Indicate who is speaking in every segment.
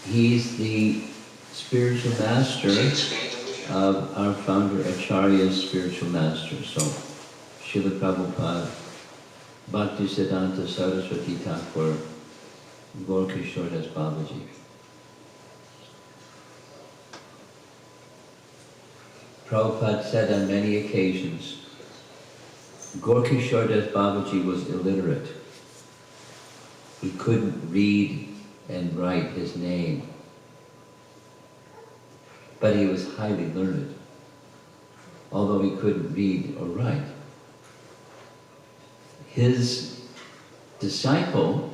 Speaker 1: He's the spiritual master of our founder Acharya's spiritual master. So, Srila Prabhupada, Bhaktisiddhanta Saraswati Thakur, Gaur-Kishore Das Babaji. Prabhupada said on many occasions, Gaur-Kishore Das Babaji was illiterate. He couldn't read and write his name, but he was highly learned, although he couldn't read or write. His disciple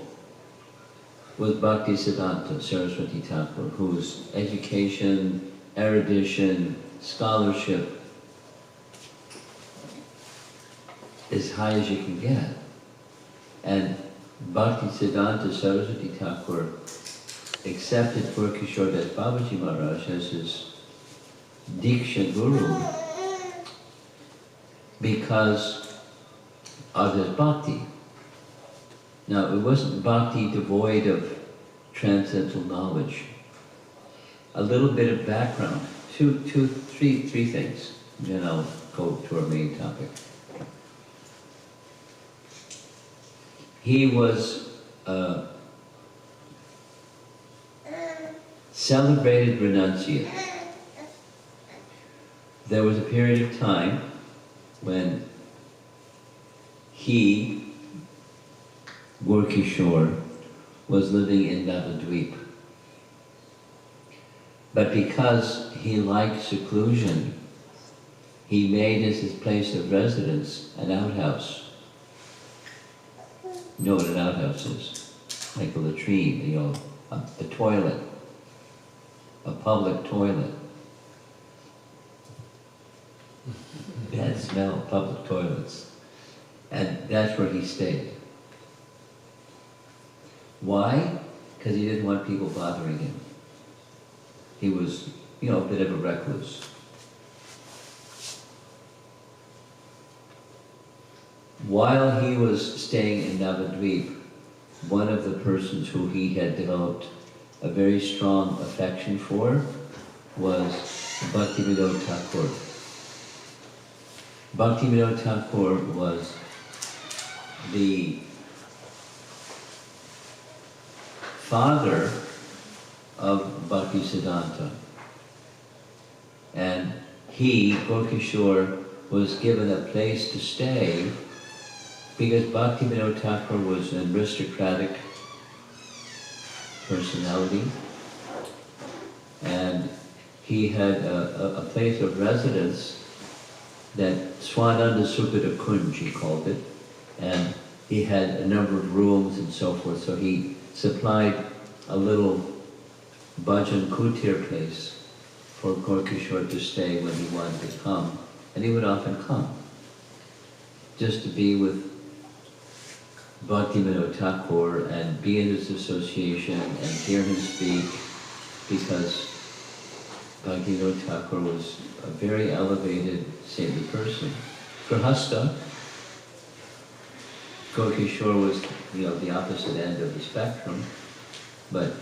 Speaker 1: was Bhaktisiddhanta Saraswati Thakur, whose education, erudition, scholarship as high as you can get. And Bhaktisiddhanta Saraswati Thakur accepted Gaur-Kishore Das Babaji Maharaj as his Diksha Guru because of his bhakti. Now, it wasn't bhakti devoid of transcendental knowledge. A little bit of background, three things, then I'll go to our main topic. He was a celebrated renunciate. There was a period of time when he, Gaur-Kishore, was living in Navadvip. But because he liked seclusion, he made as his place of residence an outhouse. You know what an outhouse is? Like a latrine, you know, a toilet, a public toilet. Bad smell, public toilets. And that's where he stayed. Why? Because he didn't want people bothering him. He was, you know, a bit of a recluse. While he was staying in Navadvip, one of the persons who he had developed a very strong affection for was Bhaktivinoda Thakur. Bhaktivinoda Thakur was the father of Bhaktisiddhanta. And he, Gaur-Kishore, was given a place to stay because Bhaktivinoda Thakur was an aristocratic personality, and he had a place of residence that Swananda Sukata Kunj, he called it, and he had a number of rooms and so forth, so he supplied a little bhajan kutir place for Gaur-Kishore to stay when he wanted to come, and he would often come just to be with Bhaktivinoda Thakur and be in his association and hear him speak, because Bhaktivinoda Thakur was a very elevated, saintly person. Grahastha, Gaur-Kishore was, you know, the opposite end of the spectrum, but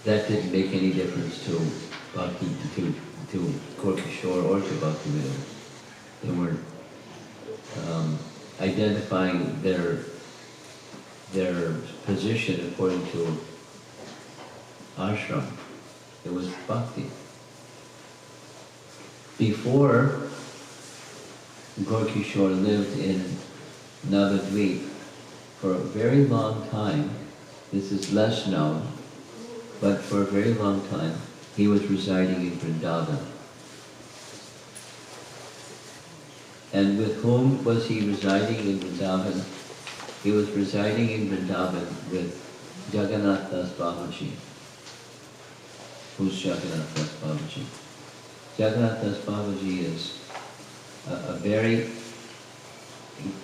Speaker 1: that didn't make any difference to Gaur-Kishore or to Bhaktivinoda. They weren't identifying their position according to ashram. It was bhakti. Before Gaur-Kishore lived in Navadvip for a very long time. This is less known, but for a very long time he was residing in Vrindavan. And with whom was he residing in Vrindavan? He was residing in Vrindavan with Jagannath Das Babaji. Who's Jagannath Das Babaji? Jagannath Das Babaji is a very,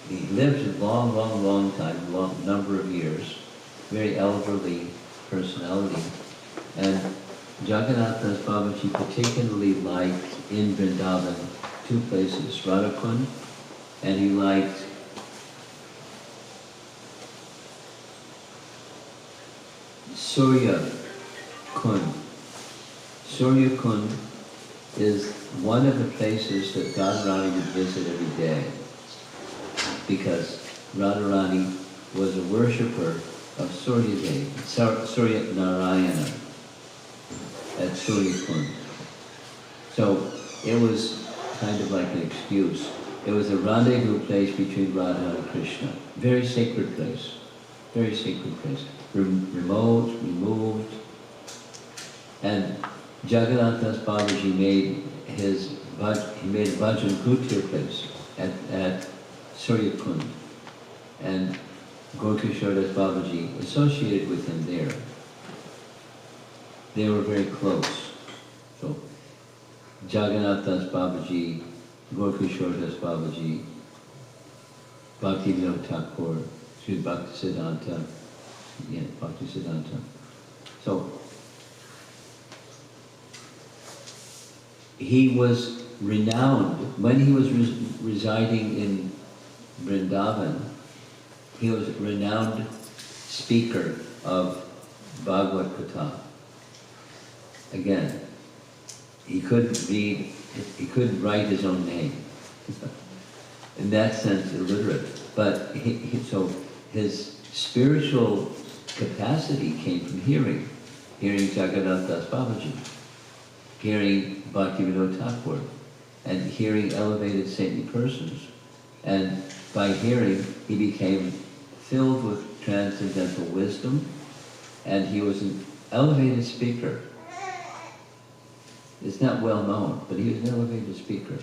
Speaker 1: he lived a long time, long number of years, very elderly personality. And Jagannath Das Babaji particularly liked in Vrindavan two places, Radhakund, and he liked Surya Kund. Surya Kund is one of the places that Radharani would visit every day, because Radharani was a worshipper of Surya Dev, Surya Narayana at Surya Kund. So it was kind of like an excuse. It was a rendezvous place between Radha and Krishna. Very sacred place. Very sacred place. Remote, removed. And Jagannath Das Babaji made a Bhajan Kutir place at Surya Kund. And Gorkishore Das Babaji associated with him there. They were very close. So Jagannath Das Babaji, Gorkishore Das Babaji, Bhakti Vinod Thakur, Sri Bhakti Siddhanta, Bhakti Siddhanta. So he was renowned, when he was residing in Vrindavan, he was a renowned speaker of Bhagavad Gita. Again, he couldn't read, he couldn't write his own name. In that sense, illiterate. But so his spiritual capacity came from hearing Jagannath Das Babaji, hearing Bhakti Vinod Thakur, and hearing elevated saintly persons. And by hearing, he became filled with transcendental wisdom, and he was an elevated speaker. It's not well known, but he was an elevated speaker.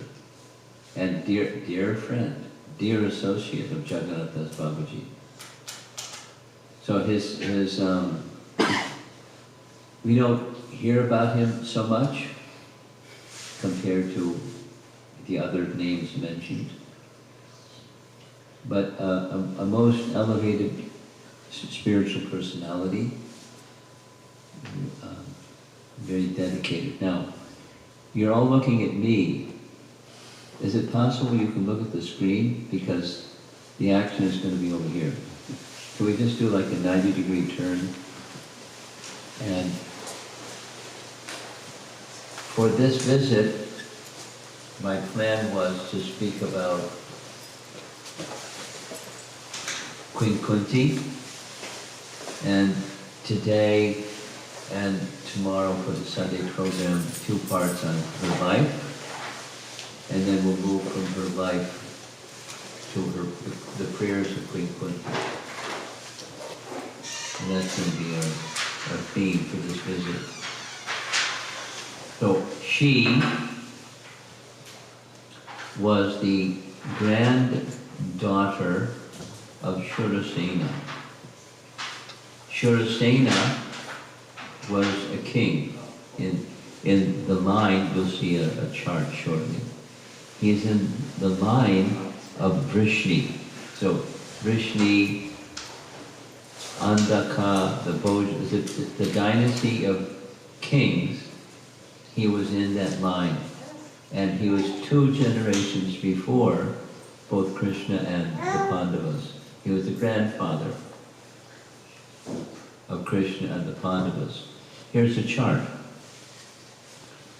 Speaker 1: And dear friend, dear associate of Jagannath Das Babaji. So we don't hear about him so much compared to the other names mentioned. But a most elevated spiritual personality, very dedicated. Now, you're all looking at me. Is it possible you can look at the screen? Because the action is going to be over here. Can we just do like a 90-degree turn? And for this visit, my plan was to speak about Queen Kunti, and today and tomorrow for the Sunday program, 2 parts on her life, and then we'll move from her life to the prayers of Queen Kunti. And that's going to be our theme for this visit. So she was the granddaughter of Shurasena. Shurasena was a king. In the line, you'll see a chart shortly. He's in the line of Vrishni. So Vrishni, Andaka, the dynasty of kings, he was in that line. And he was 2 generations before both Krishna and the Pandavas. He was the grandfather of Krishna and the Pandavas. Here's a chart.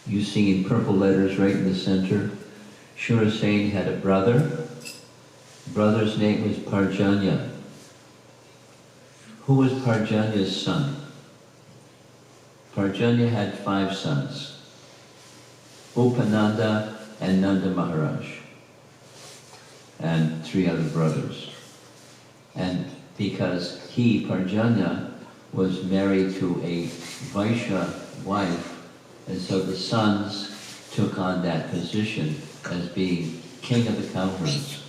Speaker 1: You see in purple letters right in the center, Shurasena had a brother. Brother's name was Parjanya. Who was Parjanya's son? Parjanya had 5 sons. Upananda and Nanda Maharaj, and 3 other brothers. And because he, Parjanya, was married to a Vaishya wife, and so the sons took on that position as being king of the cowherds.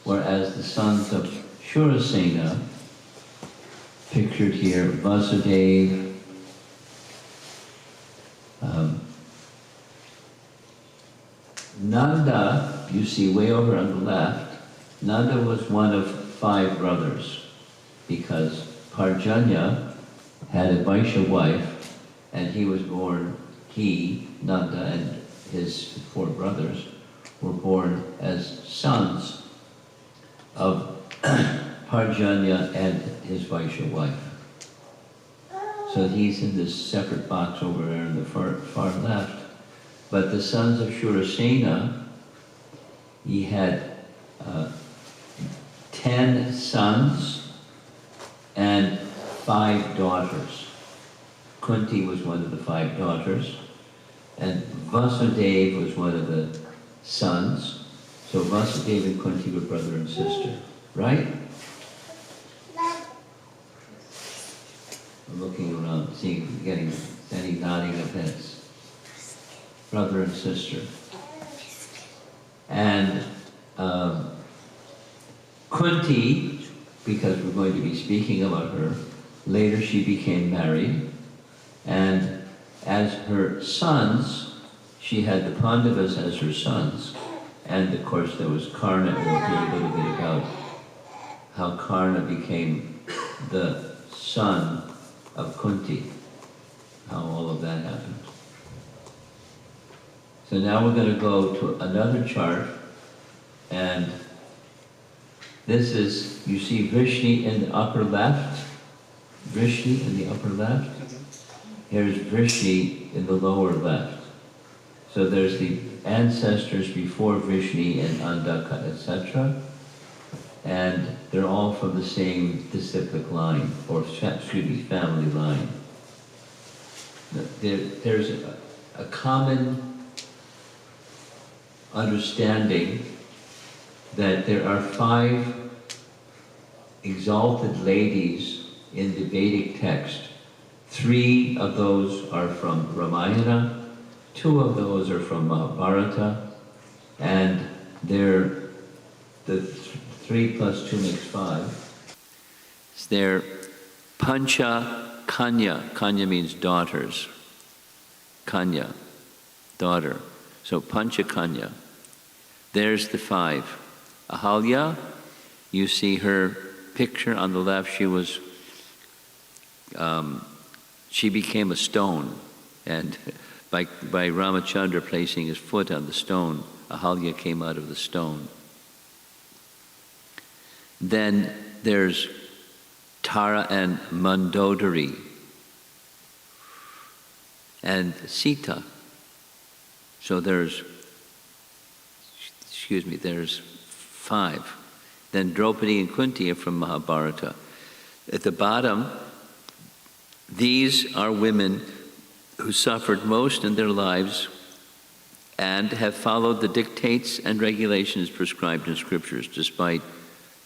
Speaker 1: Whereas the sons of Shurasena, pictured here, Vasudeva, Nanda, you see way over on the left, Nanda was one of 5 brothers, because Parjanya had a Vaishya wife, and he was born, Nanda, and his 4 brothers were born as sons of Parjanya and his Vaishya wife. So he's in this separate box over there in the far left. But the sons of Shurasena, he had 10 sons and 5 daughters. Kunti was one of the 5 daughters, and Vasudeva was one of the sons. So Vasudeva and Kunti were brother and sister, right? I'm looking around, seeing, getting any nodding of heads. Brother and sister. And Kunti, because we're going to be speaking about her, later she became married, and as her sons, she had the Pandavas as her sons, and of course there was Karna, and we'll hear a little bit about how Karna became the son of Kunti, how all of that happened. So now we're going to go to another chart, and this is, you see Vrishni in the upper left, Vrishni in the upper left. Here's Vrishni in the lower left. So there's the ancestors before Vrishni and Andaka, etc. And they're all from the same disciplic line, or excuse me, family line. There's a common understanding that there are 5 exalted ladies in the Vedic text. 3 of those are from Ramayana, 2 of those are from Mahabharata, and they're the 3 plus 2 makes 5. They're Pancha Kanya. Kanya means daughters. Kanya, daughter. So Pancha Kanya. There's the 5. Ahalya, you see her picture on the left. She became a stone, and by Ramachandra placing his foot on the stone, Ahalya came out of the stone. Then there's Tara and Mandodari and Sita. So there's 5. Then Draupadi and Kunti are from Mahabharata. At the bottom, these are women who suffered most in their lives and have followed the dictates and regulations prescribed in scriptures despite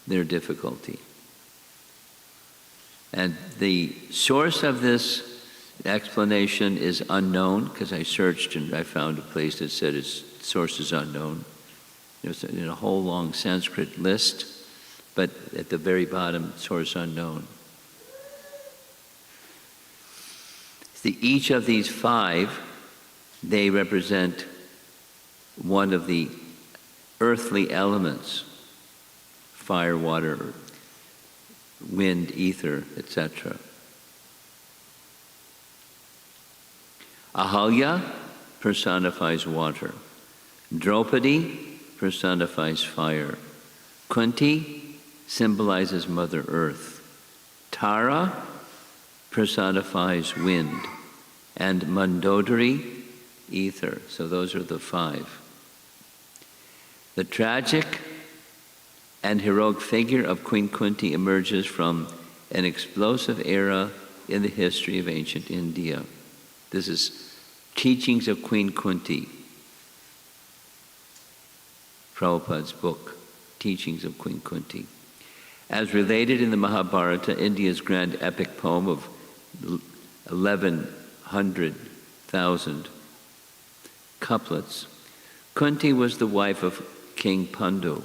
Speaker 1: their difficulty. And the source of this explanation is unknown, because I searched and I found a place that said its source is unknown. There's a whole long Sanskrit list, but at the very bottom, source unknown. Each of these 5, they represent one of the earthly elements: fire, water, wind, ether, etc. Ahalya personifies water. Draupadi personifies fire. Kunti symbolizes Mother Earth. Tara personifies wind. And Mandodari, ether. So those are the 5. The tragic and heroic figure of Queen Kunti emerges from an explosive era in the history of ancient India. This is Teachings of Queen Kunti, Prabhupada's book, Teachings of Queen Kunti. As related in the Mahabharata, India's grand epic poem of 1100,000 couplets, Kunti was the wife of King Pandu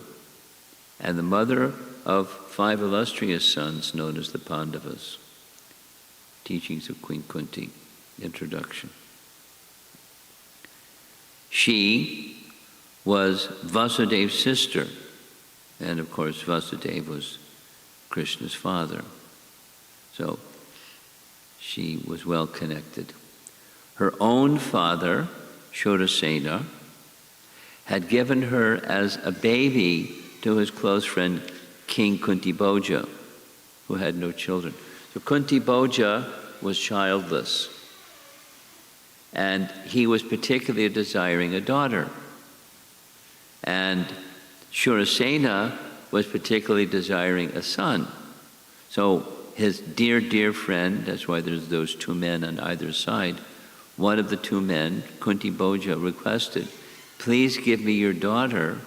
Speaker 1: and the mother of 5 illustrious sons known as the Pandavas. Teachings of Queen Kunti, introduction. She was Vasudeva's sister, and of course Vasudeva was Krishna's father. So she was well connected. Her own father, Shurasena, had given her as a baby to his close friend King Kunti Bhoja, who had no children. So Kunti Bhoja was childless, and he was particularly desiring a daughter. And Shurasena was particularly desiring a son. So his dear, dear friend, that's why there's those two men on either side, one of the two men, Kunti Bhoja, requested, please give me your daughter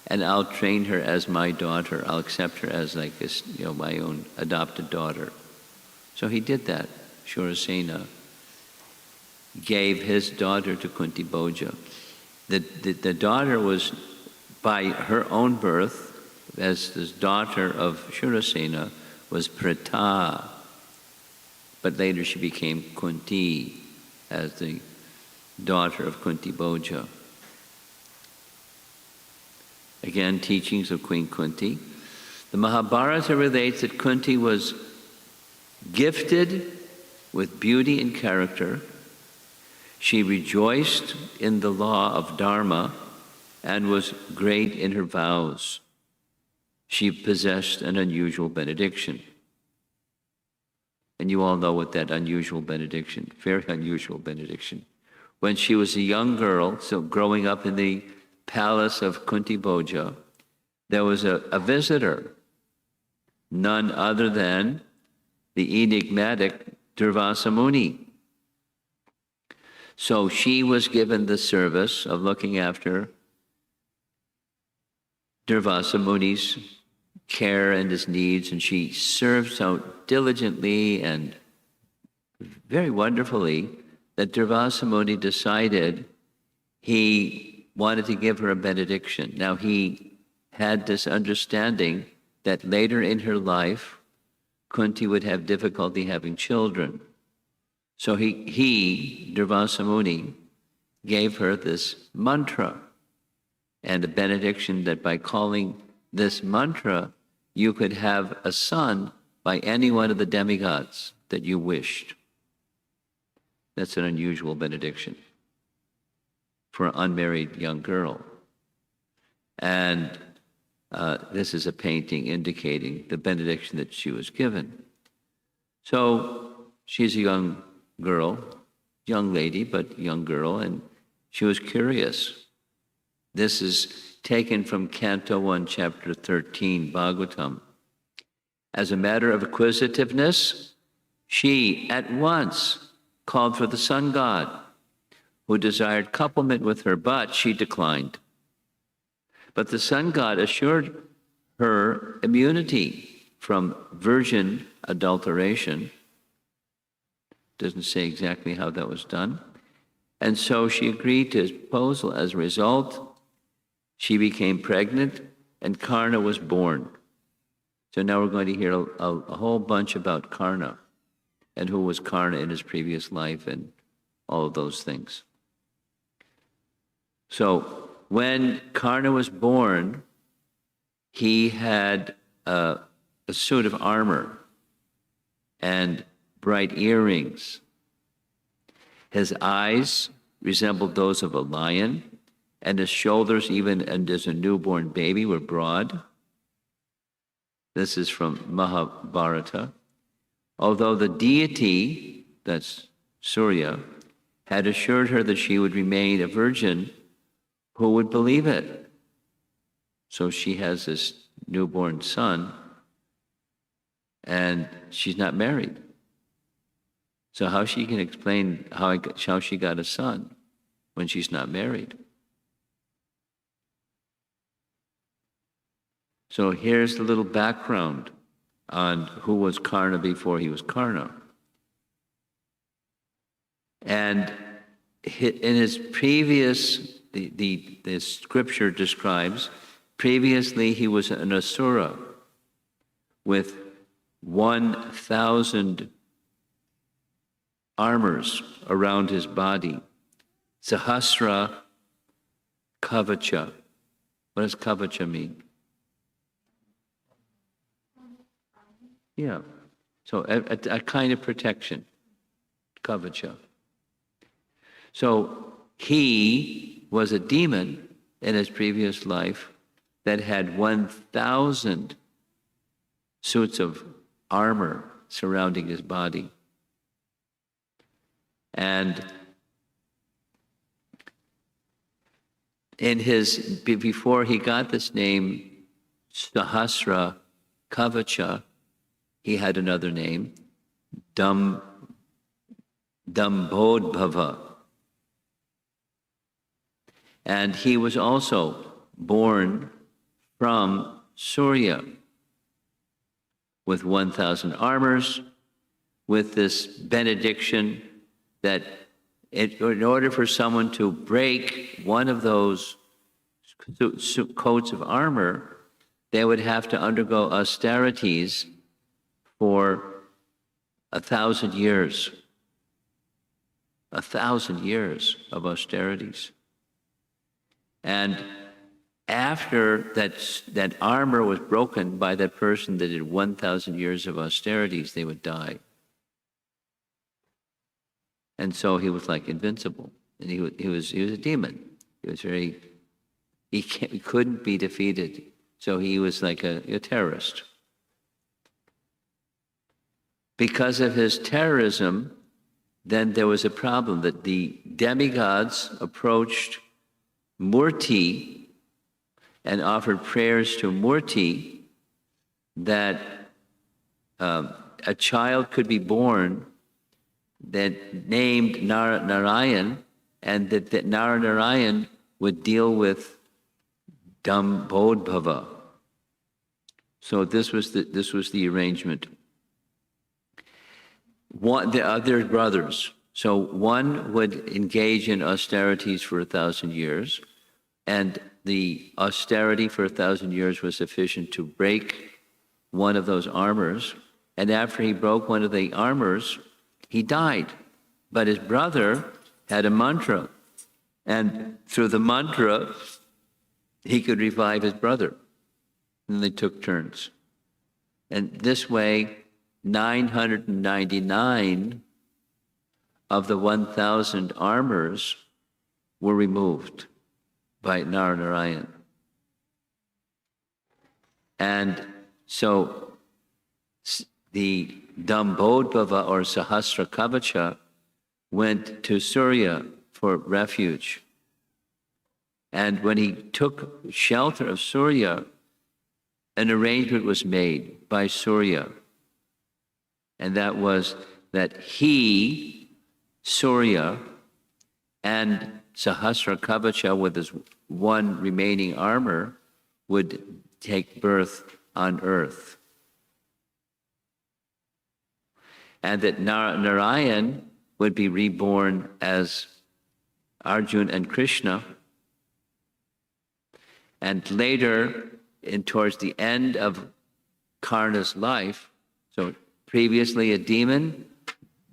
Speaker 1: and I'll train her as my daughter. I'll accept her as like this, my own adopted daughter. So he did that. Shurasena gave his daughter to Kunti Bhoja. The daughter was, by her own birth, as this daughter of Shurasena, was Prita. But later she became Kunti as the daughter of Kunti Bhoja. Again, teachings of Queen Kunti. The Mahabharata relates that Kunti was gifted with beauty and character. She rejoiced in the law of Dharma and was great in her vows. She possessed an unusual benediction. And you all know what that unusual benediction, very unusual benediction. When she was a young girl, so growing up in the palace of Kunti Bhoja, there was a visitor, none other than the enigmatic Durvasa Muni. So she was given the service of looking after Durvasa Muni's care and his needs, and she served so diligently and very wonderfully that Durvasa Muni decided he wanted to give her a benediction. Now he had this understanding that later in her life, Kunti would have difficulty having children. So he Durvasa Muni, gave her this mantra and a benediction that by calling this mantra, you could have a son by any one of the demigods that you wished. That's an unusual benediction for an unmarried young girl. And this is a painting indicating the benediction that she was given. So she's a young girl, young lady, but young girl, and she was curious. This is taken from Canto 1, Chapter 13, Bhagavatam. As a matter of acquisitiveness, she at once called for the sun god, who desired couplement with her, but she declined. But the sun god assured her immunity from virgin adulteration. Doesn't say exactly how that was done. And so she agreed to his proposal. As a result, she became pregnant and Karna was born. So now we're going to hear a whole bunch about Karna and who was Karna in his previous life and all of those things. So when Karna was born, he had a suit of armor and bright earrings. His eyes resembled those of a lion, and his shoulders, even and as a newborn baby, were broad. This is from Mahabharata. Although the deity, that's Surya, had assured her that she would remain a virgin, who would believe it? So she has this newborn son, and she's not married. So how she can explain how she got a son when she's not married? So here's the little background on who was Karna before he was Karna. And in his previous, the scripture describes, previously he was an asura with 1,000 armors around his body. Sahasra Kavacha. What does Kavacha mean? Yeah, so a kind of protection, Kavacha. So he was a demon in his previous life that had 1,000 suits of armor surrounding his body. And before he got this name, Sahasra Kavacha, he had another name, Dambodbhava. And he was also born from Surya with 1,000 armors, with this benediction that in order for someone to break one of those coats of armor, they would have to undergo austerities for 1,000 years. 1,000 years of austerities. And after that armor was broken by that person that did 1,000 years of austerities, they would die. And so he was like invincible. And he was a demon. He couldn't be defeated. So he was like a terrorist. Because of his terrorism, then there was a problem that the demigods approached Murti and offered prayers to Murti that a child could be born that named Narayan, and that Narayan would deal with Dambodbhava. So this was the arrangement. The other brothers. So one would engage in austerities for 1,000 years, and the austerity for 1,000 years was sufficient to break one of those armors. And after he broke one of the armors, he died. But his brother had a mantra, and through the mantra, he could revive his brother. And they took turns. And this way, 999 of the 1,000 armors were removed by Narayan. And so the Dambodbhava or Sahasra Kavacha went to Surya for refuge. And when he took shelter of Surya, an arrangement was made by Surya. And that was that he, Surya, and Sahasra Kavacha, with his one remaining armor, would take birth on earth. And that Narayan would be reborn as Arjuna and Krishna. And later, towards the end of Karna's life, so previously a demon,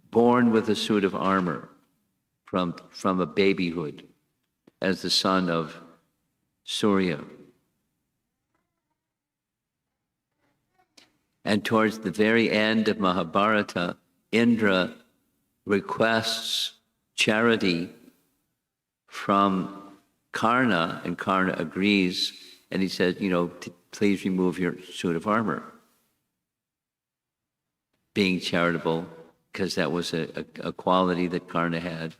Speaker 1: born with a suit of armor from a babyhood as the son of Surya. And towards the very end of Mahabharata, Indra requests charity from Karna, and Karna agrees, and he says, please remove your suit of armor. Being charitable, because that was a quality that Karna had,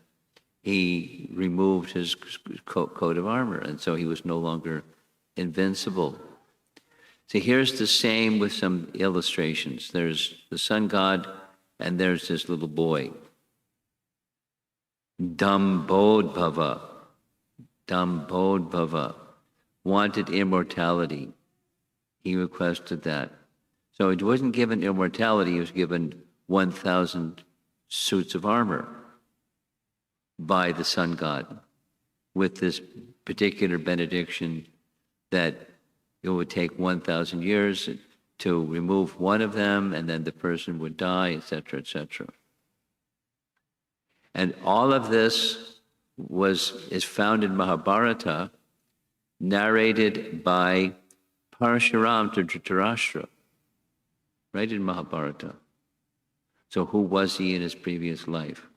Speaker 1: he removed his coat of armor, and so he was no longer invincible. So here's the same with some illustrations. There's the sun god, and there's this little boy. Dambodbhava wanted immortality. He requested that. So he wasn't given immortality, he was given 1,000 suits of armor by the sun god, with this particular benediction that it would take 1,000 years to remove one of them, and then the person would die, etc., etc. And all of this is found in Mahabharata, narrated by Parshuram to Dhritarashtra, right in Mahabharata. So who was he in his previous life?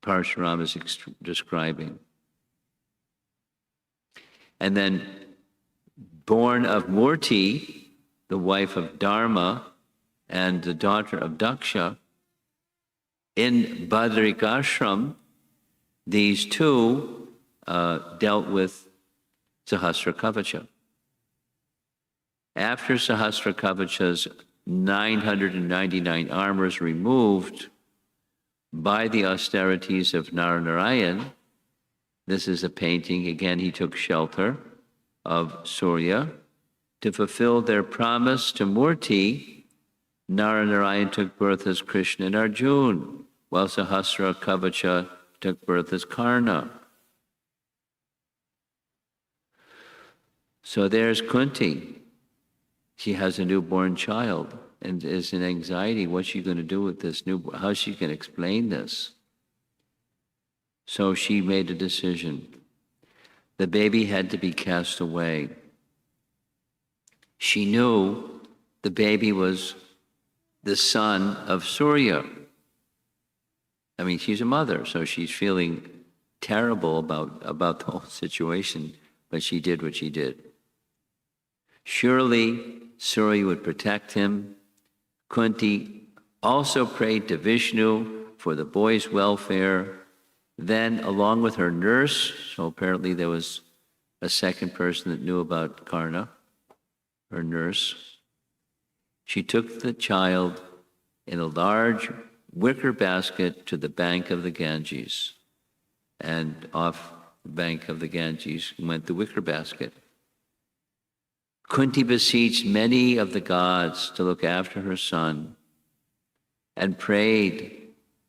Speaker 1: Parshuram is describing. And then, born of Murti, the wife of Dharma and the daughter of Daksha, In Badrik Ashram, these two dealt with Sahasra Kavacha. After Sahasra Kavacha's 999 armors removed by the austerities of Naranarayan, this is a painting, again he took shelter of Surya. To fulfill their promise to Murti, Naranarayan took birth as Krishna and Arjuna, while Sahasra Kavacha took birth as Karna. So there's Kunti. She has a newborn child and is in anxiety. What's she going to do with this newborn? How's she going to explain this? So she made a decision. The baby had to be cast away. She knew the baby was the son of Surya. I mean, she's a mother, so she's feeling terrible about the whole situation, but she did what she did. Surely Surya would protect him. Kunti also prayed to Vishnu for the boy's welfare. Then, along with her nurse, so apparently there was a second person that knew about Karna, her nurse, she took the child in a large wicker basket to the bank of the Ganges. And off the bank of the Ganges went the wicker basket. Kunti beseeched many of the gods to look after her son and prayed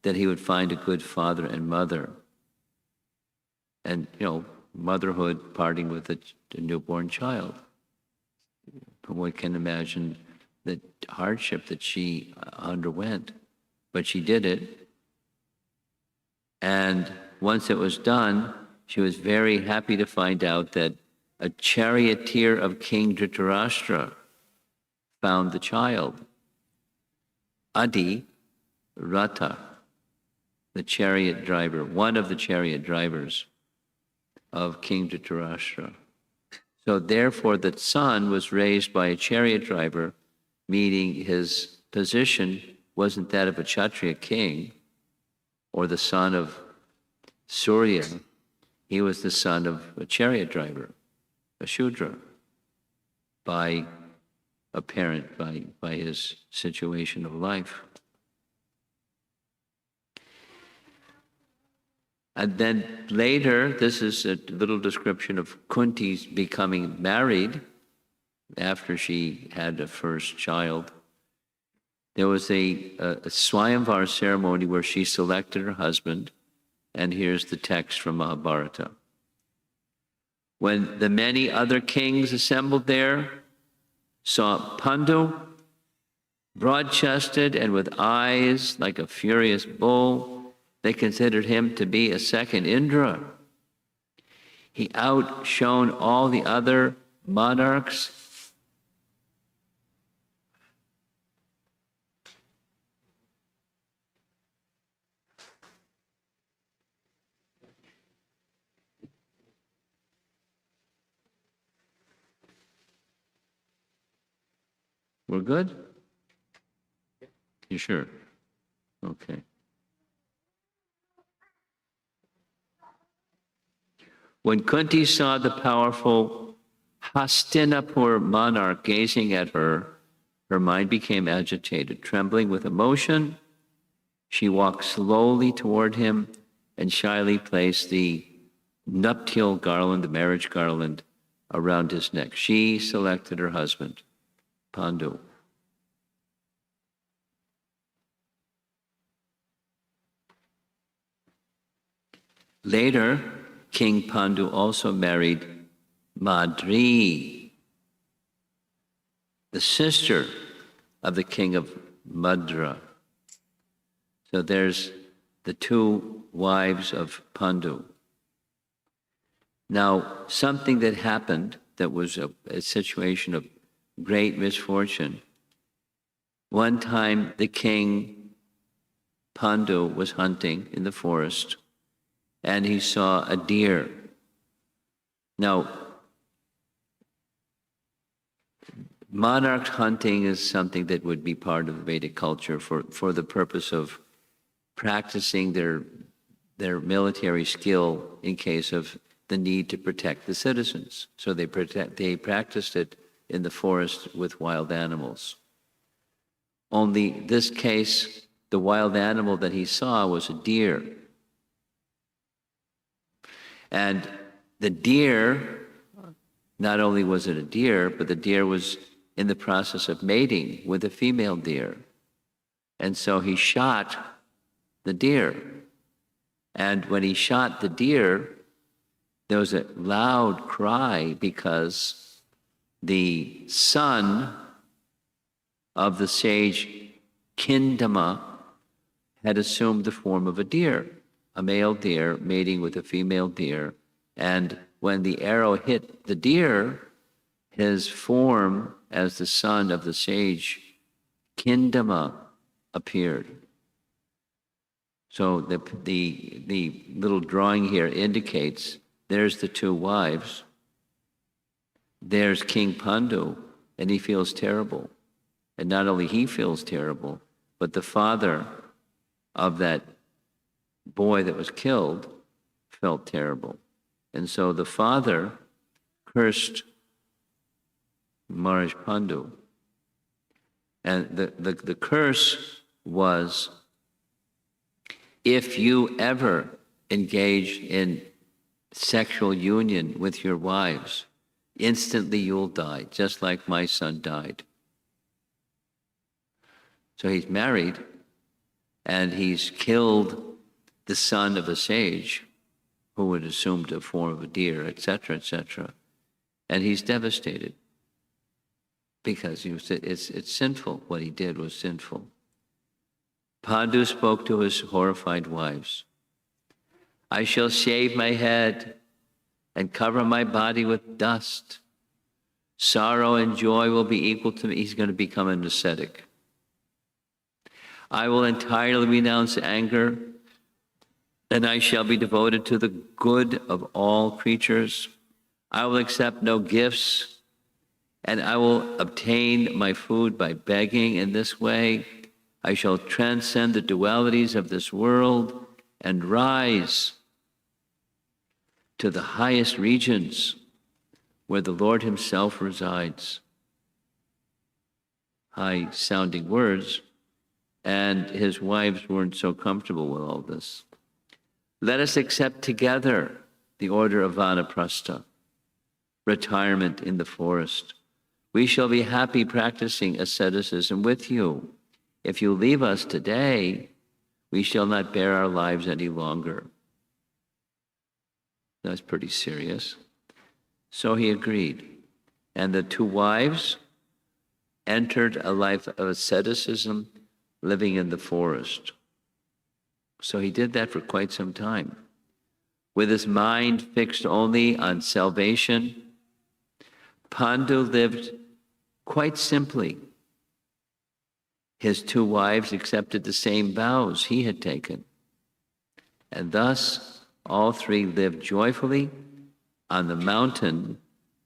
Speaker 1: that he would find a good father and mother. And, motherhood parting with a newborn child. One can imagine the hardship that she underwent, but she did it. And once it was done, she was very happy to find out that a charioteer of King Dhritarashtra found the child. Adi Ratha, the chariot driver, one of the chariot drivers of King Dhritarashtra. So therefore the son was raised by a chariot driver, meaning his position wasn't that of a Kshatriya king or the son of Surya. He was the son of a chariot driver, a Shudra, by his situation of life. And then later, this is a little description of Kunti's becoming married after she had a first child. There was a Swayamvar ceremony where she selected her husband, and here's the text from Mahabharata. When the many other kings assembled there, saw Pandu, broad-chested and with eyes like a furious bull, they considered him to be a second Indra. He outshone all the other monarchs. We're good? You sure? Okay. When Kunti saw the powerful Hastinapur monarch gazing at her, her mind became agitated. Trembling with emotion, she walked slowly toward him and shyly placed the nuptial garland, the marriage garland, around his neck. She selected her husband, Pandu. Later, King Pandu also married Madri, the sister of the king of Madra. So there's the two wives of Pandu. Now, something that happened that was a situation of great misfortune. One time, the king Pandu was hunting in the forest, and he saw a deer. Now, monarch hunting is something that would be part of the Vedic culture for the purpose of practicing their military skill in case of the need to protect the citizens. So they practiced it in the forest with wild animals. Only this case, the wild animal that he saw was a deer. And the deer, not only was it a deer, but the deer was in the process of mating with a female deer. And so he shot the deer. And when he shot the deer, there was a loud cry because the son of the sage Kindama had assumed the form of a deer, a male deer mating with a female deer. And when the arrow hit the deer, his form as the son of the sage Kindama appeared. So the little drawing here indicates there's the two wives. There's King Pandu, and he feels terrible. And not only he feels terrible, but the father of that boy that was killed felt terrible. And so the father cursed Maharaj Pandu. And the curse was, if you ever engage in sexual union with your wives, instantly you'll die, just like my son died. So he's married, and he's killed the son of a sage who had assumed the form of a deer, etc., etc. And he's devastated because it's sinful. What he did was sinful. Pandu spoke to his horrified wives. I shall shave my head and cover my body with dust. Sorrow and joy will be equal to me. He's going to become an ascetic. I will entirely renounce anger, and I shall be devoted to the good of all creatures. I will accept no gifts, and I will obtain my food by begging. In this way, I shall transcend the dualities of this world and rise to the highest regions where the Lord himself resides. High-sounding words, and his wives weren't so comfortable with all this. Let us accept together the order of Vanaprastha, retirement in the forest. We shall be happy practicing asceticism with you. If you leave us today, we shall not bear our lives any longer. That's pretty serious. So he agreed. And the two wives entered a life of asceticism, living in the forest. So he did that for quite some time. With his mind fixed only on salvation, Pandu lived quite simply. His two wives accepted the same vows he had taken. And thus, all three lived joyfully on the mountain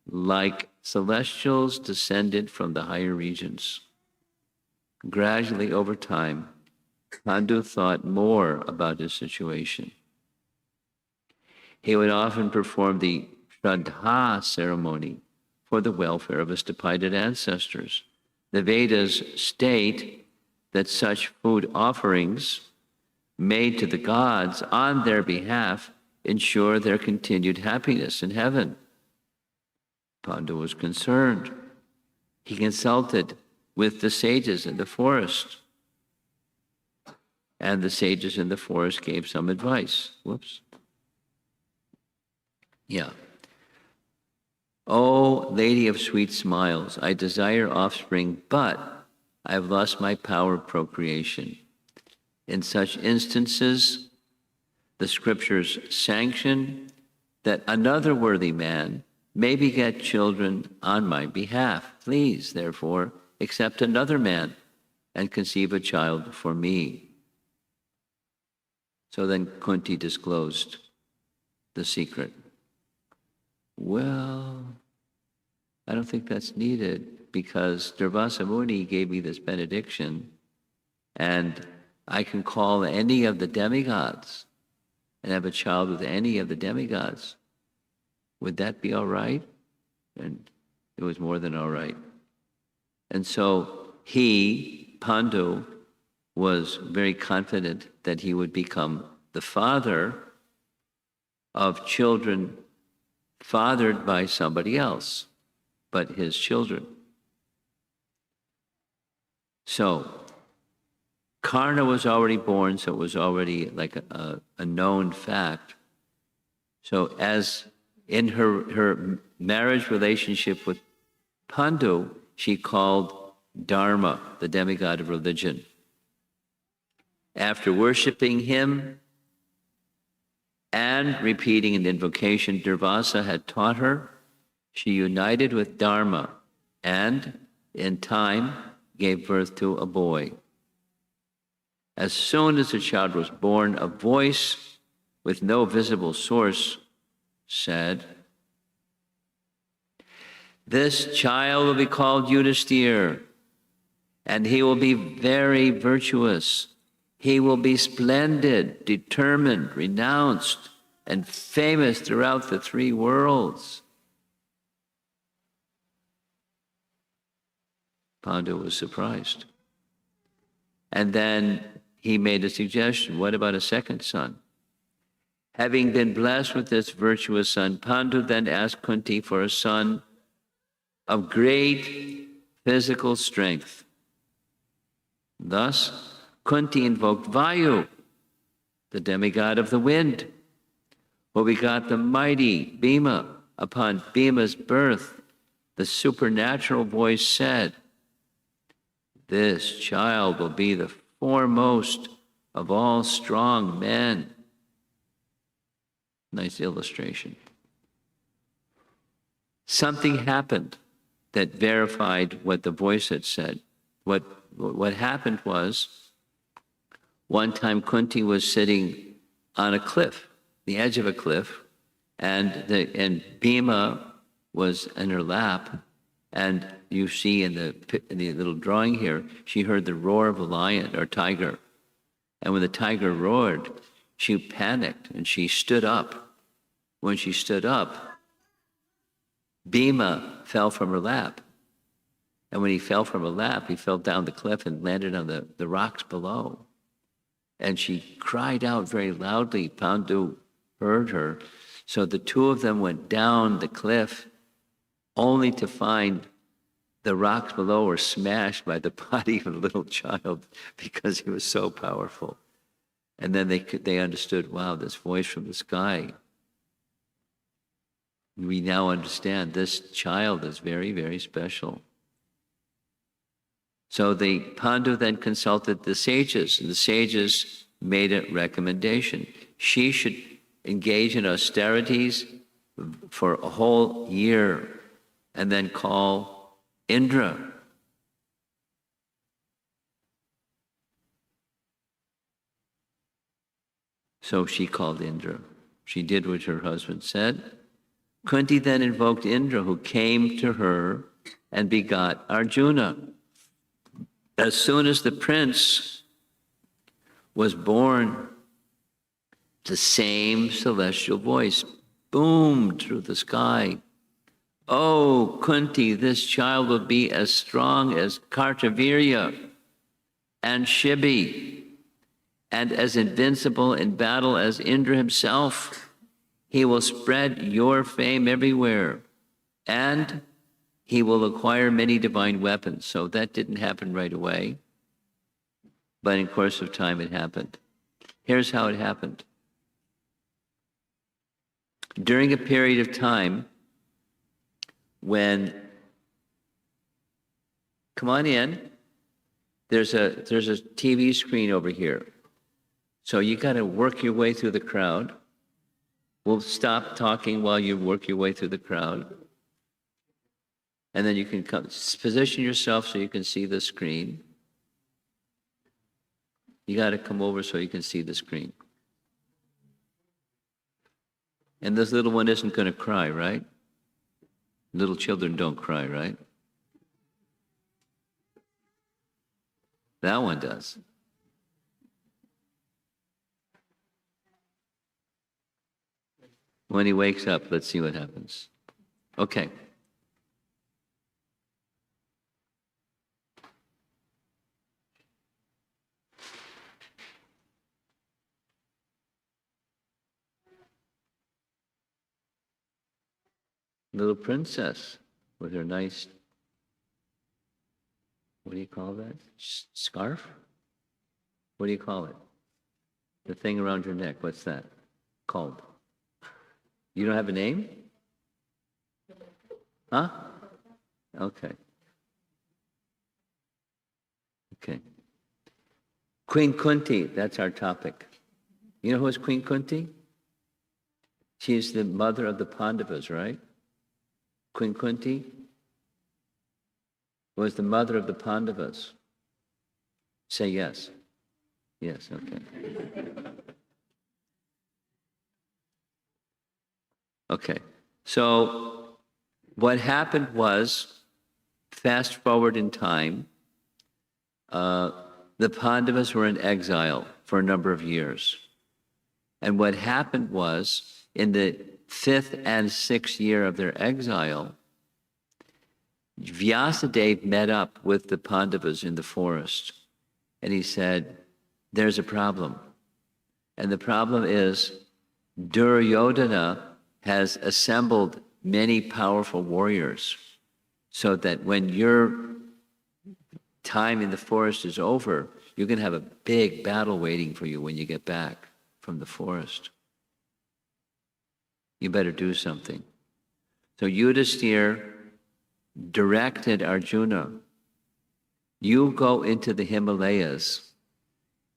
Speaker 1: like celestials descended from the higher regions. Gradually, over time, Pandu thought more about his situation. He would often perform the Shraddha ceremony for the welfare of his departed ancestors. The Vedas state that such food offerings made to the gods on their behalf ensure their continued happiness in heaven. Pandu was concerned. He consulted with the sages in the forest. And the sages in the forest gave some advice. Whoops. Yeah. O Lady of Sweet Smiles, I desire offspring, but I have lost my power of procreation. In such instances, the scriptures sanction that another worthy man may beget children on my behalf. Please, therefore, accept another man and conceive a child for me. So then Kunti disclosed the secret. Well, I don't think that's needed because Durvasa Muni gave me this benediction, and I can call any of the demigods and have a child with any of the demigods. Would that be all right? And it was more than all right. And so he, Pandu, was very confident that he would become the father of children fathered by somebody else, but his children. So Karna was already born, so it was already like a known fact. So as in her marriage relationship with Pandu, she called Dharma, the demigod of religion. After worshiping him and repeating an invocation Durvasa had taught her, she united with Dharma and, in time, gave birth to a boy. As soon as the child was born, a voice with no visible source said, "This child will be called Yudhisthira, and he will be very virtuous. He will be splendid, determined, renounced, and famous throughout the three worlds." Pandu was surprised. And then he made a suggestion. What about a second son? Having been blessed with this virtuous son, Pandu then asked Kunti for a son of great physical strength. Thus, Kunti invoked Vayu, the demigod of the wind, who begot the mighty Bhima. Upon Bhima's birth, the supernatural voice said, "This child will be the foremost of all strong men." Nice illustration. Something happened that verified what the voice had said. What happened was, one time Kunti was sitting on a cliff, the edge of a cliff, and Bhima was in her lap, and you see in the little drawing here, she heard the roar of a lion or tiger. And when the tiger roared, she panicked and she stood up. When she stood up, Bhima fell from her lap. And when he fell from her lap, he fell down the cliff and landed on the rocks below. And she cried out very loudly. Pandu heard her. So the two of them went down the cliff, only to find the rocks below were smashed by the body of a little child because he was so powerful. And then they understood, wow, this voice from the sky. We now understand this child is very, very special. So the Pandu then consulted the sages, and the sages made a recommendation. She should engage in austerities for a whole year and then call Indra. So she called Indra. She did what her husband said. Kunti then invoked Indra, who came to her and begot Arjuna. As soon as the prince was born, the same celestial voice boomed through the sky. "Oh, Kunti, this child will be as strong as Kartavirya and Shibi, and as invincible in battle as Indra himself. He will spread your fame everywhere, and he will acquire many divine weapons." So that didn't happen right away, but in course of time it happened. Here's how it happened. During a period of time when, come on in, there's a TV screen over here. So you got to work your way through the crowd. We'll stop talking while you work your way through the crowd. And then you can come, position yourself so you can see the screen. You got to come over so you can see the screen. And this little one isn't going to cry, right? Little children don't cry, right? That one does. When he wakes up, let's see what happens. Okay. Little princess with her nice, what do you call that? Scarf? What do you call it? The thing around your neck, what's that called? You don't have a name? Huh? Okay. Okay. Queen Kunti, that's our topic. You know who is Queen Kunti? She is the mother of the Pandavas, right? Queen Kunti was the mother of the Pandavas. Say yes. Yes, okay. Okay, so what happened was, fast forward in time, the Pandavas were in exile for a number of years. And what happened was, in the 5th and 6th year of their exile, Vyasadeva met up with the Pandavas in the forest. And he said, there's a problem. And the problem is Duryodhana has assembled many powerful warriors so that when your time in the forest is over, you're going to have a big battle waiting for you when you get back from the forest. You better do something. So Yudhisthira directed Arjuna, you go into the Himalayas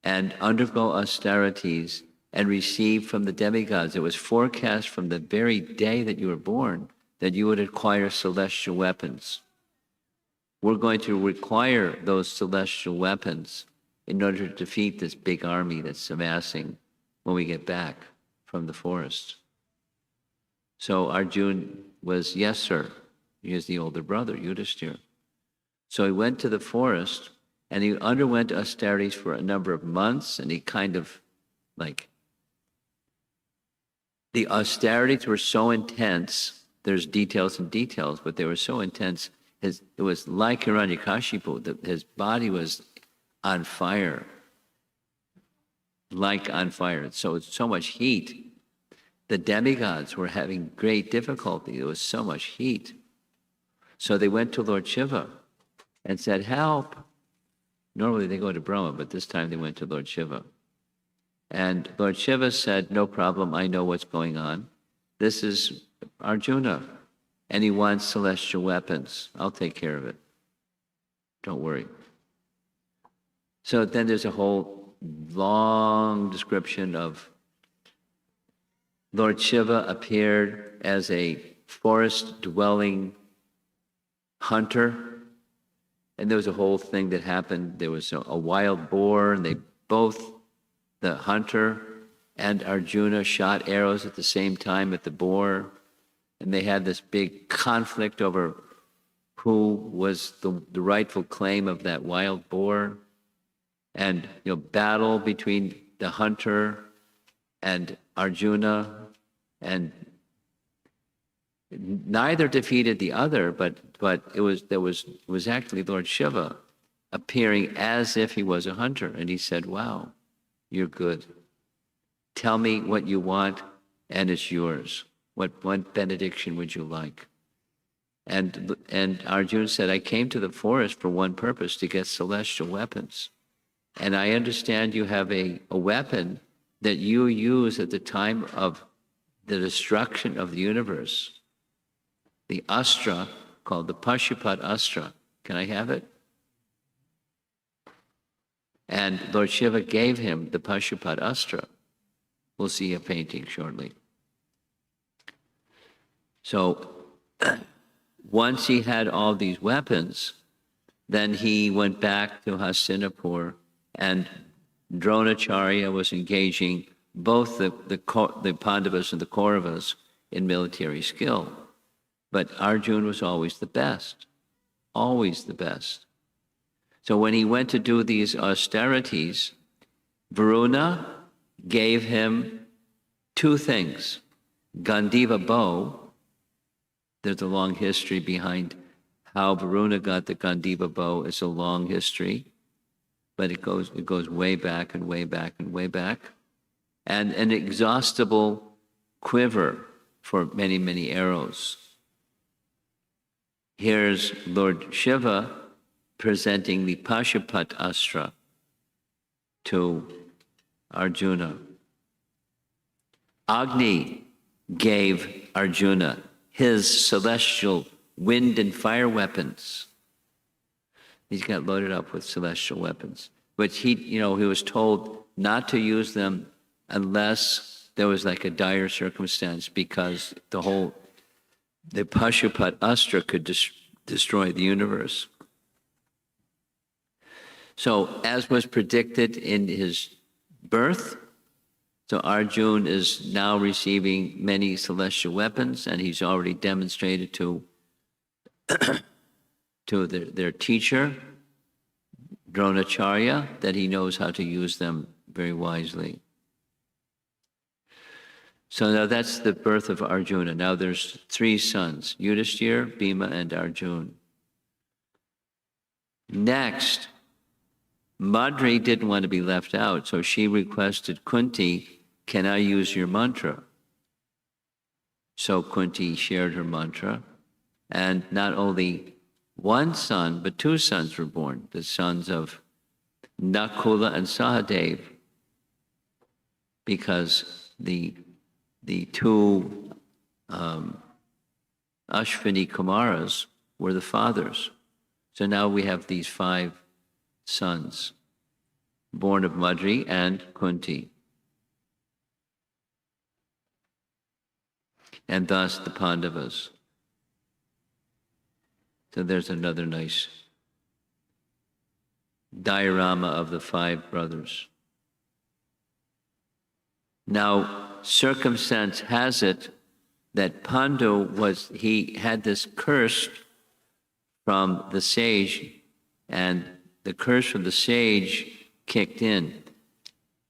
Speaker 1: and undergo austerities and receive from the demigods. It was forecast from the very day that you were born that you would acquire celestial weapons. We're going to require those celestial weapons in order to defeat this big army that's amassing when we get back from the forest. So Arjuna was, yes, sir. He is the older brother, Yudhisthira. So he went to the forest and he underwent austerities for a number of months, and he kind of like, the austerities were so intense, there's details and details, but they were so intense, it was like Hiranyakashipu, his body was on fire, like on fire. So it's so much heat. The demigods were having great difficulty. There was so much heat. So they went to Lord Shiva and said, help. Normally they go to Brahma, but this time they went to Lord Shiva. And Lord Shiva said, no problem, I know what's going on. This is Arjuna, and he wants celestial weapons. I'll take care of it. Don't worry. So then there's a whole long description of Lord Shiva appeared as a forest-dwelling hunter, and there was a whole thing that happened. There was a wild boar, and they both, the hunter and Arjuna, shot arrows at the same time at the boar, and they had this big conflict over who was the rightful claim of that wild boar, and battle between the hunter and Arjuna, and neither defeated the other, but it was actually Lord Shiva appearing as if he was a hunter, and he said, wow, you're good. Tell me what you want, and it's yours. What benediction would you like? And Arjuna said, I came to the forest for one purpose, to get celestial weapons. And I understand you have a weapon that you use at the time of the destruction of the universe. The astra, called the Pashupat Astra. Can I have it? And Lord Shiva gave him the Pashupat Astra. We'll see a painting shortly. So once he had all these weapons, then he went back to Hastinapur, and Dronacharya was engaging both the Pandavas and the Kauravas in military skill. But Arjuna was always the best, always the best. So when he went to do these austerities, Varuna gave him two things. Gandiva bow, there's a long history behind how Varuna got the Gandiva bow. It's a long history, but it goes way back and way back and way back. And an exhaustible quiver for many, many arrows. Here's Lord Shiva presenting the Pashupat Astra to Arjuna. Agni gave Arjuna his celestial wind and fire weapons. He's got loaded up with celestial weapons, which he was told not to use them unless there was like a dire circumstance, because the Pashupat Astra could destroy the universe. So, as was predicted in his birth, so Arjuna is now receiving many celestial weapons, and he's already demonstrated to their teacher, Dronacharya, that he knows how to use them very wisely. So now that's the birth of Arjuna. Now there's 3 sons, Yudhishthira, Bhima, and Arjuna. Next, Madri didn't want to be left out, so she requested Kunti, can I use your mantra? So Kunti shared her mantra, and not only 1 son, but 2 sons were born, the sons of Nakula and Sahadev, because the 2 Ashwini Kumaras were the fathers. So now we have these 5 sons, born of Madri and Kunti. And thus the Pandavas. So there's another nice diorama of the 5 brothers. Now, circumstance has it that Pandu he had this curse from the sage, and the curse from the sage kicked in.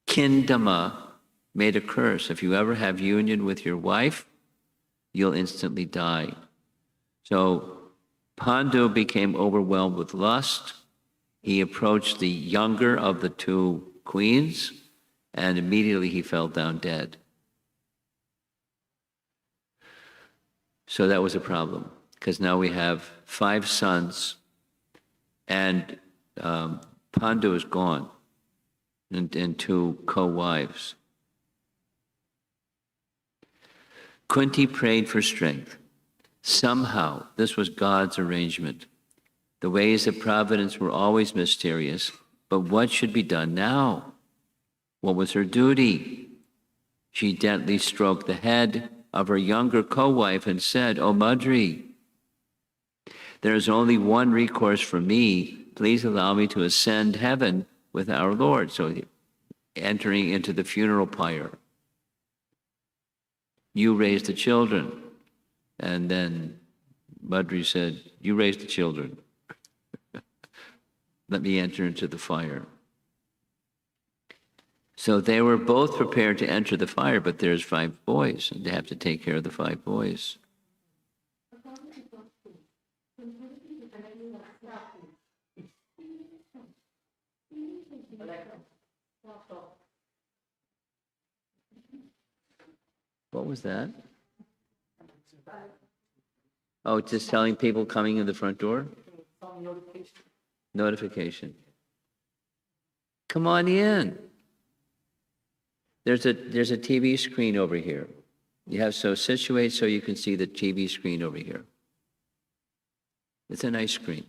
Speaker 1: Kindama made a curse. If you ever have union with your wife, you'll instantly die. So Pandu became overwhelmed with lust. He approached the younger of the 2 queens, and immediately he fell down dead. So that was a problem, because now we have 5 sons, and Pandu is gone, and 2 co-wives. Kunti prayed for strength. Somehow, this was God's arrangement. The ways of providence were always mysterious, but what should be done now? What was her duty? She gently stroked the head of her younger co-wife and said, "O Madri, there is only one recourse for me. Please allow me to ascend heaven with our Lord." So entering into the funeral pyre. You raise the children. And then Madri said, "You raise the children. Let me enter into the fire." So they were both prepared to enter the fire, but there's 5 boys, and they have to take care of the 5 boys. What was that? Oh, just telling people coming in the front door? Notification. Come on in. There's a TV screen over here. You have so situate so you can see the TV screen over here. It's a nice screen.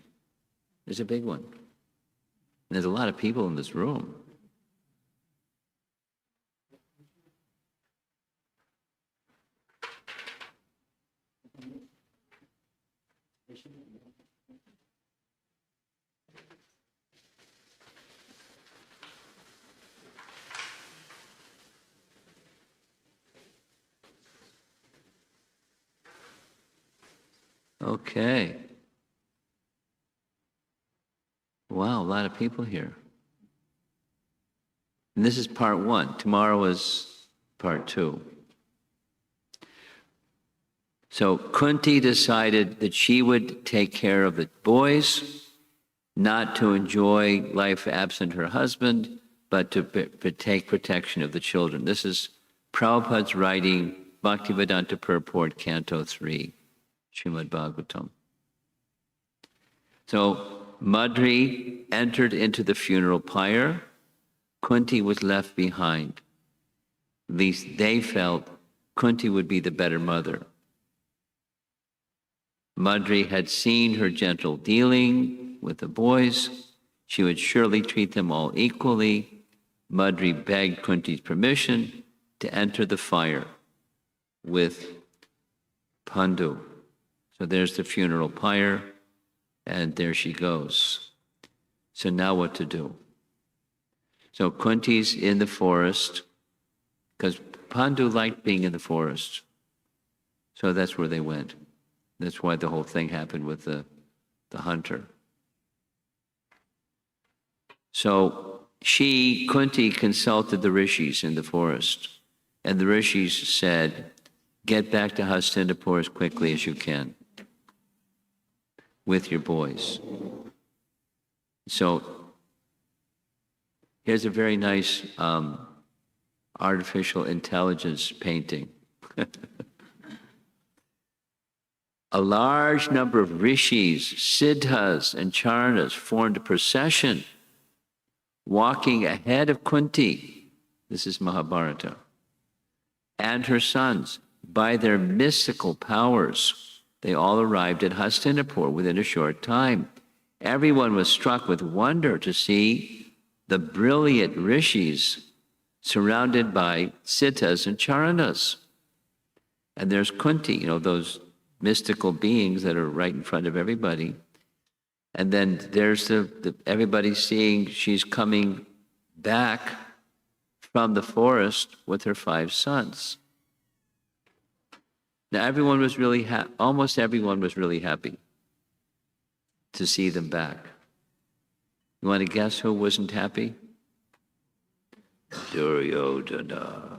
Speaker 1: There's a big one. And there's a lot of people in this room. Okay. Wow, a lot of people here. And this is part 1. Tomorrow is part 2. So Kunti decided that she would take care of the boys, not to enjoy life absent her husband, but to take protection of the children. This is Prabhupada's writing, Bhaktivedanta Purport, Canto 3, Srimad Bhagavatam. So Madri entered into the funeral pyre. Kunti was left behind. At least they felt Kunti would be the better mother. Madri had seen her gentle dealing with the boys. She would surely treat them all equally. Madri begged Kunti's permission to enter the fire with Pandu. So there's the funeral pyre, and there she goes. So now what to do? So Kunti's in the forest, because Pandu liked being in the forest. So that's where they went. That's why the whole thing happened with the hunter. So Kunti consulted the rishis in the forest, and the rishis said, get back to Hastinapur as quickly as you can with your boys. So here's a very nice artificial intelligence painting. A large number of rishis, siddhas, and charanas formed a procession, walking ahead of Kunti, this is Mahabharata, and her sons. By their mystical powers, they all arrived at Hastinapur within a short time. Everyone was struck with wonder to see the brilliant rishis surrounded by siddhas and charanas. And there's Kunti, those mystical beings that are right in front of everybody. And then there's everybody seeing she's coming back from the forest with her 5 sons. Now everyone was really almost everyone was really happy to see them back. You want to guess who wasn't happy? Duryodhana.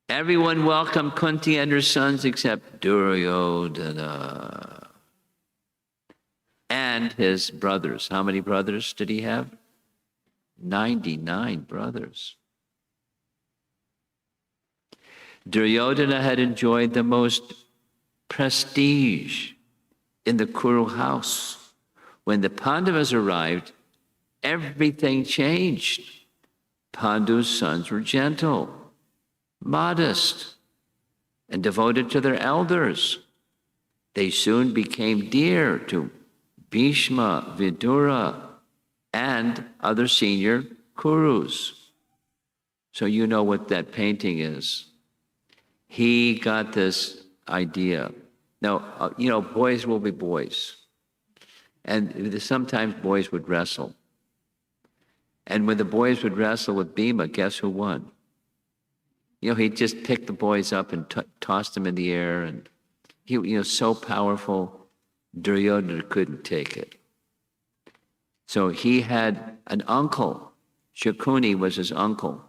Speaker 1: Everyone welcomed Kunti and her sons except Duryodhana and his brothers. How many brothers did he have? 99 brothers. Duryodhana had enjoyed the most prestige in the Kuru house. When the Pandavas arrived, everything changed. Pandu's sons were gentle, modest, and devoted to their elders. They soon became dear to Bhishma, Vidura, and other senior Kurus. So you know what that painting is. He got this idea. Now, boys will be boys. And sometimes boys would wrestle. And when the boys would wrestle with Bhima, guess who won? He'd just pick the boys up and toss them in the air. And he, so powerful, Duryodhana couldn't take it. So he had an uncle. Shakuni was his uncle.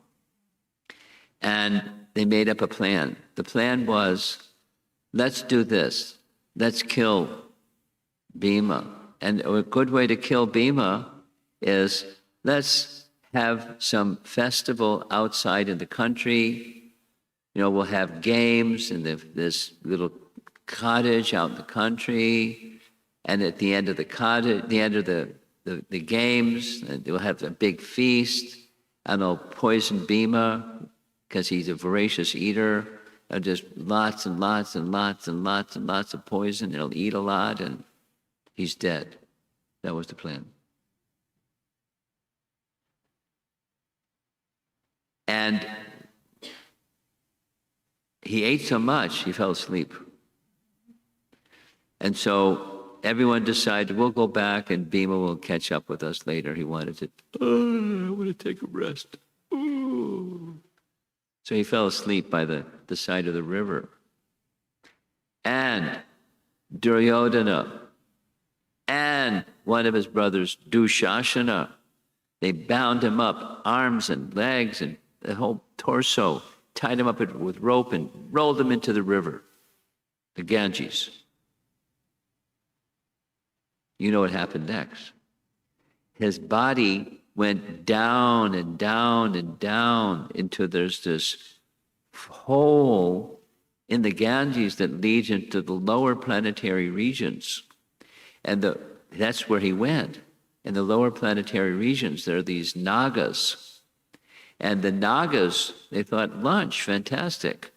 Speaker 1: And they made up a plan. The plan was, let's do this. Let's kill Bhima. And a good way to kill Bhima is, let's have some festival outside in the country. We'll have games in this little cottage out in the country. And at the end of the cottage, the end of the games, they'll have a big feast. And they'll poison Bhima because he's a voracious eater. And just lots and lots and lots and lots and lots of poison. He'll eat a lot and he's dead. That was the plan. And he ate so much, he fell asleep. And so everyone decided, we'll go back and Bhima will catch up with us later. He wanted to, I want to take a rest. Ooh. So he fell asleep by the side of the river. And Duryodhana and one of his brothers, Dushasana, they bound him up, arms and legs and the whole torso,
Speaker 2: tied him up with rope and rolled him into the river, the Ganges. You know what happened next. His body went down and down and down into there's this hole in the Ganges that leads into the lower planetary regions. And that's where he went. In the lower planetary regions, there are these Nagas. And the Nagas, they thought, lunch, fantastic.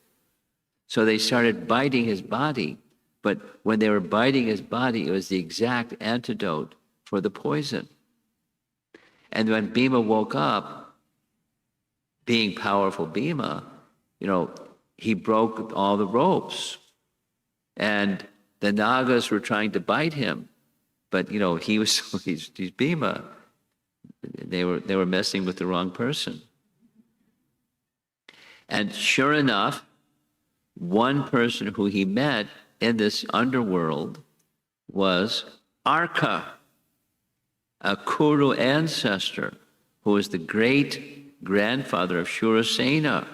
Speaker 2: So they started biting his body. But when they were biting his body, it was the exact antidote for the poison. And when Bhima woke up, being powerful Bhima, he broke all the ropes. And the Nagas were trying to bite him. But, he was, he's Bhima. They were messing with the wrong person. And sure enough, one person who he met in this underworld was Arka, a Kuru ancestor who was the great-grandfather of Shurasena.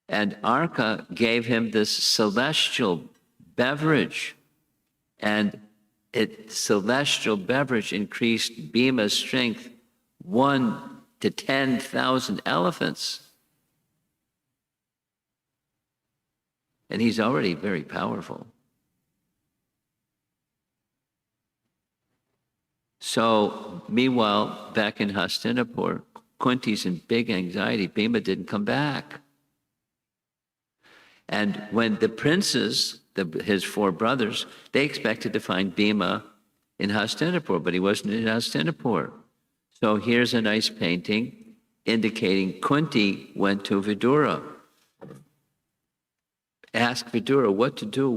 Speaker 2: And Arka gave him this celestial beverage. And celestial beverage increased Bhima's strength 1 to 10,000 elephants. And he's already very powerful. So, meanwhile, back in Hastinapur, Kunti's in big anxiety. Bhima didn't come back. And when the princes, his 4 brothers, they expected to find Bhima in Hastinapur, but he wasn't in Hastinapur. So here's a nice painting indicating Kunti went to Vidura. Ask Vidura what to do,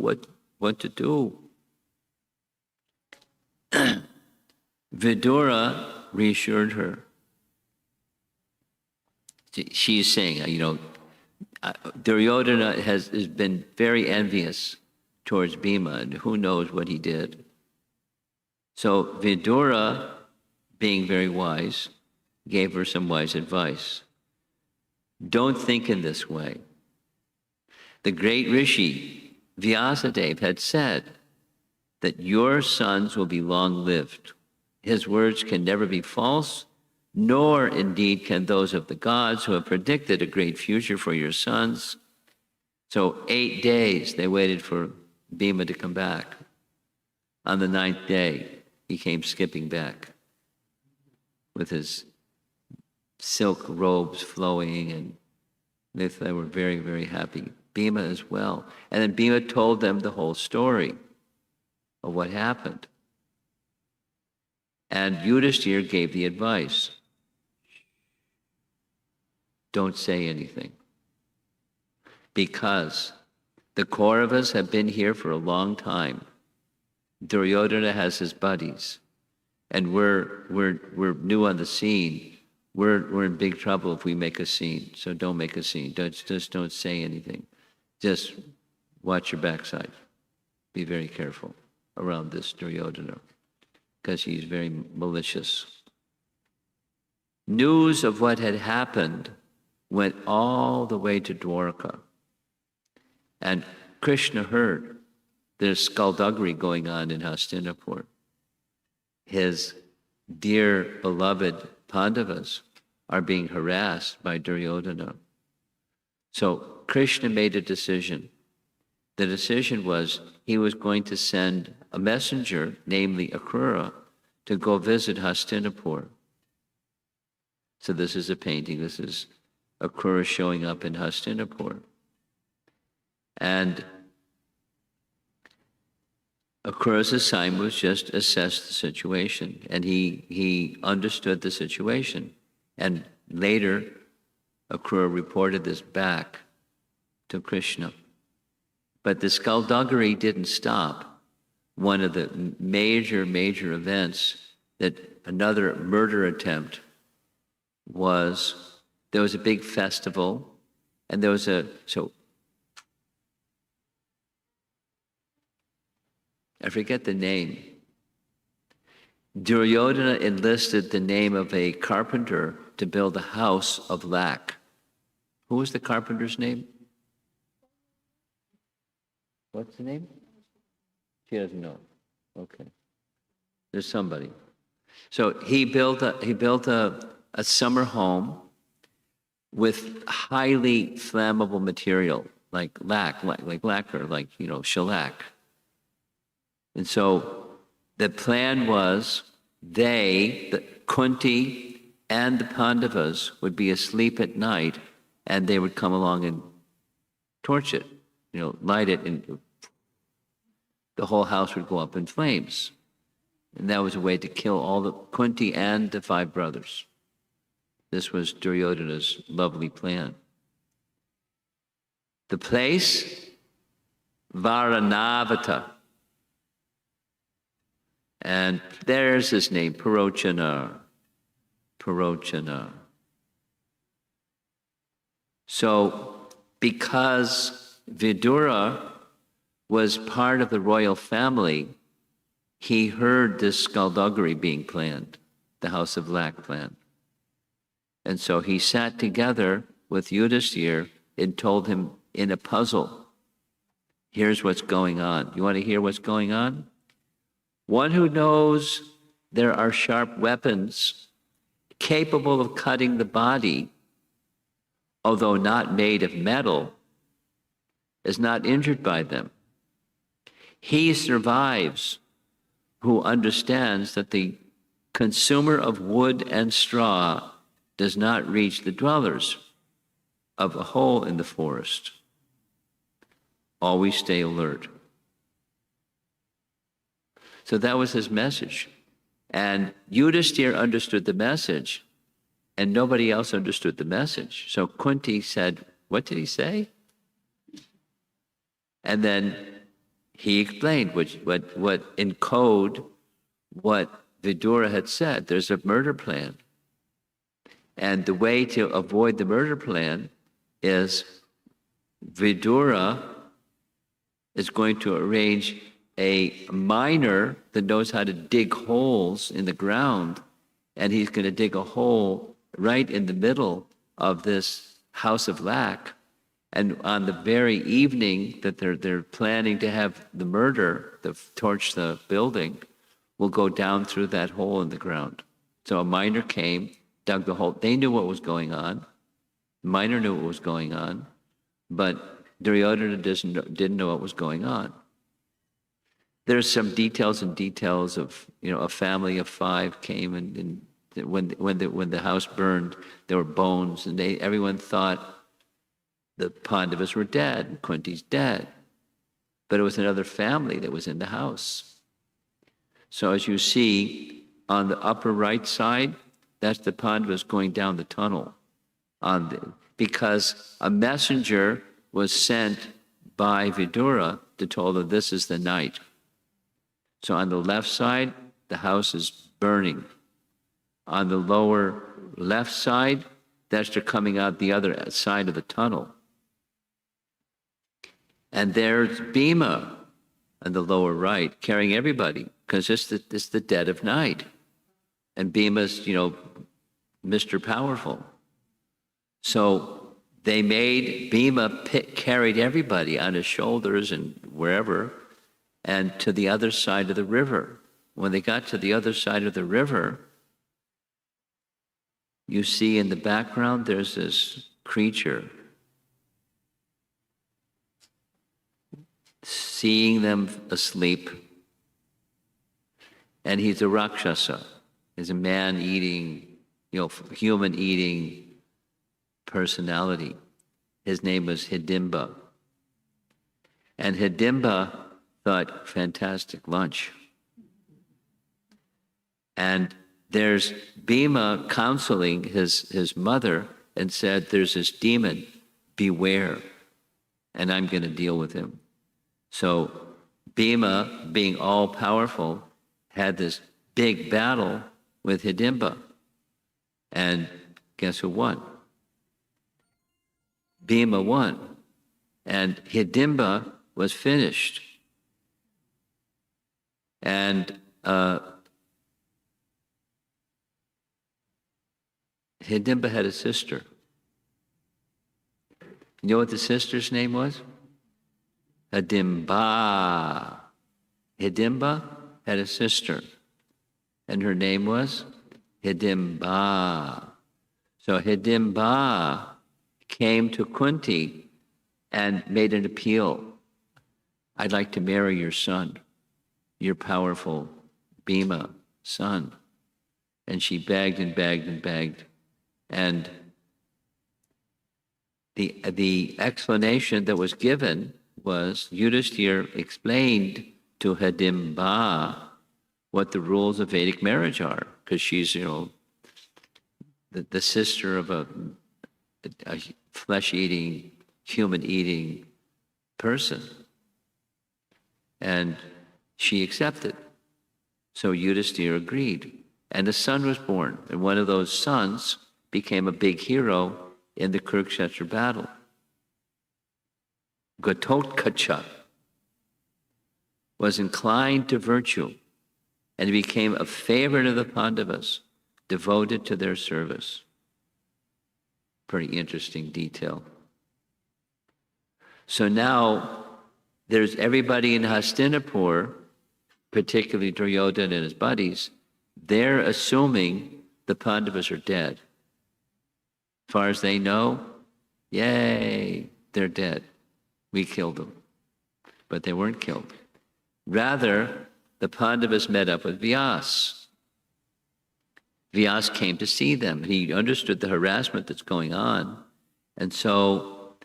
Speaker 2: what to do. Vidura reassured her. She's saying, Duryodhana has been very envious towards Bhima, and who knows what he did. So Vidura, being very wise, gave her some wise advice. Don't think in this way. The great Rishi, Vyasadeva, had said that your sons will be long-lived. His words can never be false, nor indeed can those of the gods who have predicted a great future for your sons. So 8 days they waited for Bhima to come back. On the 9th day, he came skipping back with his silk robes flowing, and they were very, very happy. Bhima as well. And then Bhima told them the whole story of what happened. And Yudhishthira gave the advice. Don't say anything. Because the Kauravas have been here for a long time. Duryodhana has his buddies. And we're new on the scene. We're in big trouble if we make a scene. So don't make a scene. Just don't say anything. Just watch your backside. Be very careful around this Duryodhana, because he's very malicious. News of what had happened went all the way to Dwarka. And Krishna heard there's skullduggery going on in Hastinapur. His dear beloved Pandavas are being harassed by Duryodhana. So Krishna made a decision. The decision was he was going to send a messenger, namely Akrura, to go visit Hastinapur. So this is a painting. This is Akrura showing up in Hastinapur. And Akrura's assignment was just assess the situation. And he understood the situation. And later, Akrura reported this back to Krishna. But the skullduggery didn't stop. One of the major events, that another murder attempt was, there was a big festival, and there was I forget the name. Duryodhana enlisted the name of a carpenter to build a house of lac. Who was the carpenter's name? What's the name? She doesn't know. Okay. There's somebody. So he built a summer home with highly flammable material, like lacquer, shellac. And so the plan was the Kunti and the Pandavas would be asleep at night, and they would come along and torch it, light it, and the whole house would go up in flames. And that was a way to kill all the Kunti and the 5 brothers. This was Duryodhana's lovely plan. The place, Varanavata. And there's his name, Parochana. So, because Vidura was part of the royal family, he heard this skullduggery being planned, the House of Lac plan. And so he sat together with Yudhisthira and told him in a puzzle, here's what's going on. You want to hear what's going on? One who knows there are sharp weapons capable of cutting the body, although not made of metal, is not injured by them. He survives who understands that the consumer of wood and straw does not reach the dwellers of a hole in the forest. Always stay alert. So that was his message. And Yudhisthira understood the message, and nobody else understood the message. So Kunti said, what did he say? And then he explained what in code, what Vidura had said. There's a murder plan. And the way to avoid the murder plan is Vidura is going to arrange a miner that knows how to dig holes in the ground, and he's going to dig a hole right in the middle of this House of Lac. And on the very evening that they're planning to have the murder, torch the building, will go down through that hole in the ground. So a miner came, dug the hole. They knew what was going on. The miner knew what was going on, but Duryodhana didn't know what was going on. There's some details of, a family of 5 came, and when the house burned, there were bones, and everyone thought the Pandavas were dead, and Kunti's dead. But it was another family that was in the house. So as you see, on the upper right side, that's the Pandavas going down the tunnel. Because a messenger was sent by Vidura to tell them this is the night. So on the left side, the house is burning. On the lower left side, that's they're coming out the other side of the tunnel. And there's Bhima on the lower right, carrying everybody, because it's the dead of night. And Bhima's, Mr. Powerful. So they made Bhima carried everybody on his shoulders and wherever, and to the other side of the river. When they got to the other side of the river, you see in the background there's this creature. Seeing them asleep, and he's a Rakshasa. He's a man-eating, human-eating personality. His name was Hidimba. And Hidimba thought, fantastic lunch. And there's Bhima counseling his mother and said, there's this demon, beware, and I'm going to deal with him. So Bhima, being all-powerful, had this big battle with Hidimba. And guess who won? Bhima won. And Hidimba was finished. And Hidimba had a sister. You know what the sister's name was? Hidimba. Hidimba had a sister, and her name was Hidimba. So Hidimba came to Kunti and made an appeal. I'd like to marry your son, your powerful Bhima son. And she begged and begged and begged. And the explanation that was given was Yudhishthira explained to Hidimba what the rules of Vedic marriage are, because she's, the sister of a flesh-eating, human-eating person. And she accepted. So Yudhishthira agreed. And a son was born. And one of those sons became a big hero in the Kurukshetra battle. Gatotkacha was inclined to virtue, and he became a favorite of the Pandavas, devoted to their service. Pretty interesting detail. So now there's everybody in Hastinapur, particularly Duryodhana and his buddies, they're assuming the Pandavas are dead. As far as they know, yay, they're dead. We killed them. But they weren't killed. Rather, the Pandavas met up with Vyas. Vyas came to see them. He understood the harassment that's going on. And so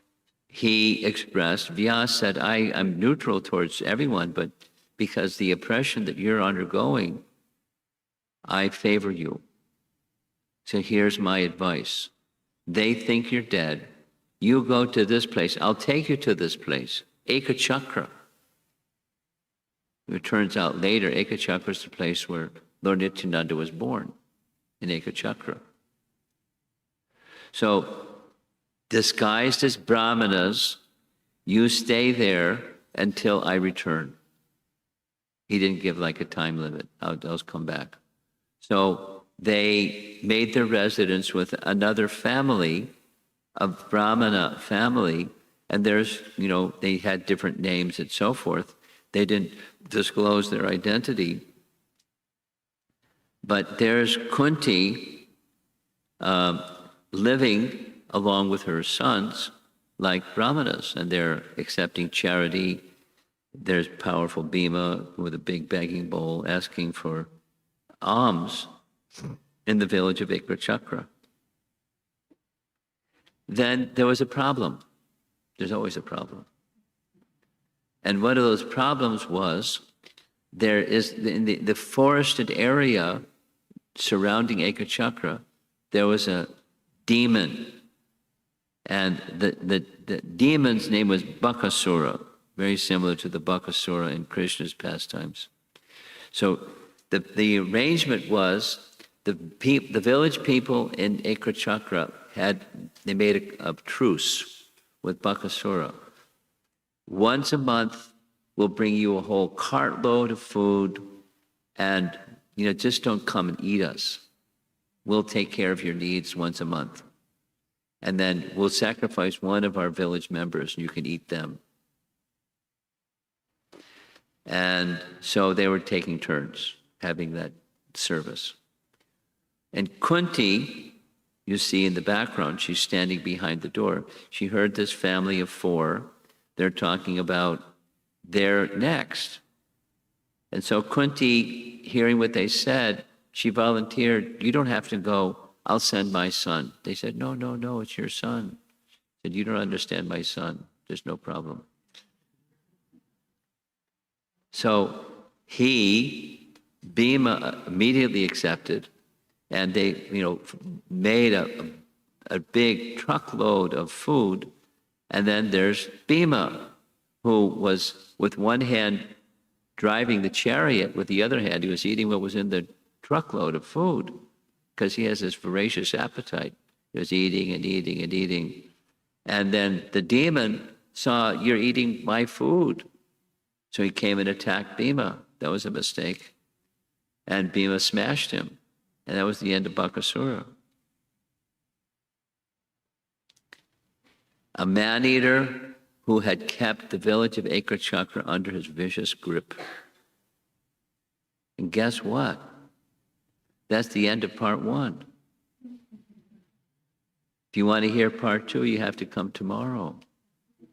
Speaker 2: he expressed, Vyas said, I'm neutral towards everyone, but because the oppression that you're undergoing, I favor you. So here's my advice. They think you're dead. You go to this place. I'll take you to this place, Ekachakra. It turns out later, Ekachakra is the place where Lord Nityananda was born, in Ekachakra. So, disguised as brahmanas, you stay there until I return. He didn't give like a time limit. I'll come back. So they made their residence with another family, a Brahmana family, and there's, they had different names and so forth. They didn't disclose their identity. But there's Kunti living along with her sons like Brahmanas, and they're accepting charity. There's powerful Bhima with a big begging bowl asking for alms in the village of Ekachakra. Then there was a problem. There's always a problem. And one of those problems was there is, in the forested area surrounding Ekachakra, there was a demon. And the demon's name was Bakasura, very similar to the Bakasura in Krishna's pastimes. So the arrangement was the village people in Ekachakra they made a truce with Bakasura. Once a month, we'll bring you a whole cartload of food, and just don't come and eat us. We'll take care of your needs once a month. And then we'll sacrifice one of our village members, and you can eat them. And so they were taking turns having that service. And Kunti, you see in the background, she's standing behind the door. She heard this family of 4. They're talking about their next. And so Kunti, hearing what they said, she volunteered, you don't have to go, I'll send my son. They said, no, it's your son. She said, you don't understand my son. There's no problem. So Bhima immediately accepted, and they, made a big truckload of food. And then there's Bhima, who was with one hand driving the chariot, with the other hand he was eating what was in the truckload of food, because he has this voracious appetite. He was eating and eating and eating. And then the demon saw, you're eating my food. So he came and attacked Bhima. That was a mistake. And Bhima smashed him. And that was the end of Bakasura. a man-eater who had kept the village of Ekachakra under his vicious grip. And guess what? That's the end of part 1. If you want to hear part 2, you have to come tomorrow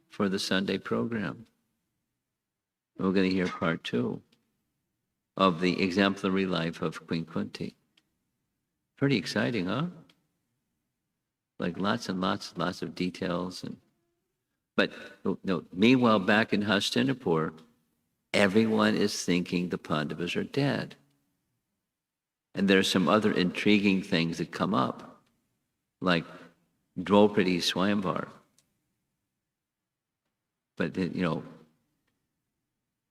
Speaker 2: for the Sunday program. We're going to hear part 2 of the exemplary life of Queen Kunti. Pretty exciting, huh? Like lots and lots of details. But no, meanwhile, back in Hastinapur, everyone is thinking the Pandavas are dead. And there's some other intriguing things that come up, like Draupadi Swayamvar. But,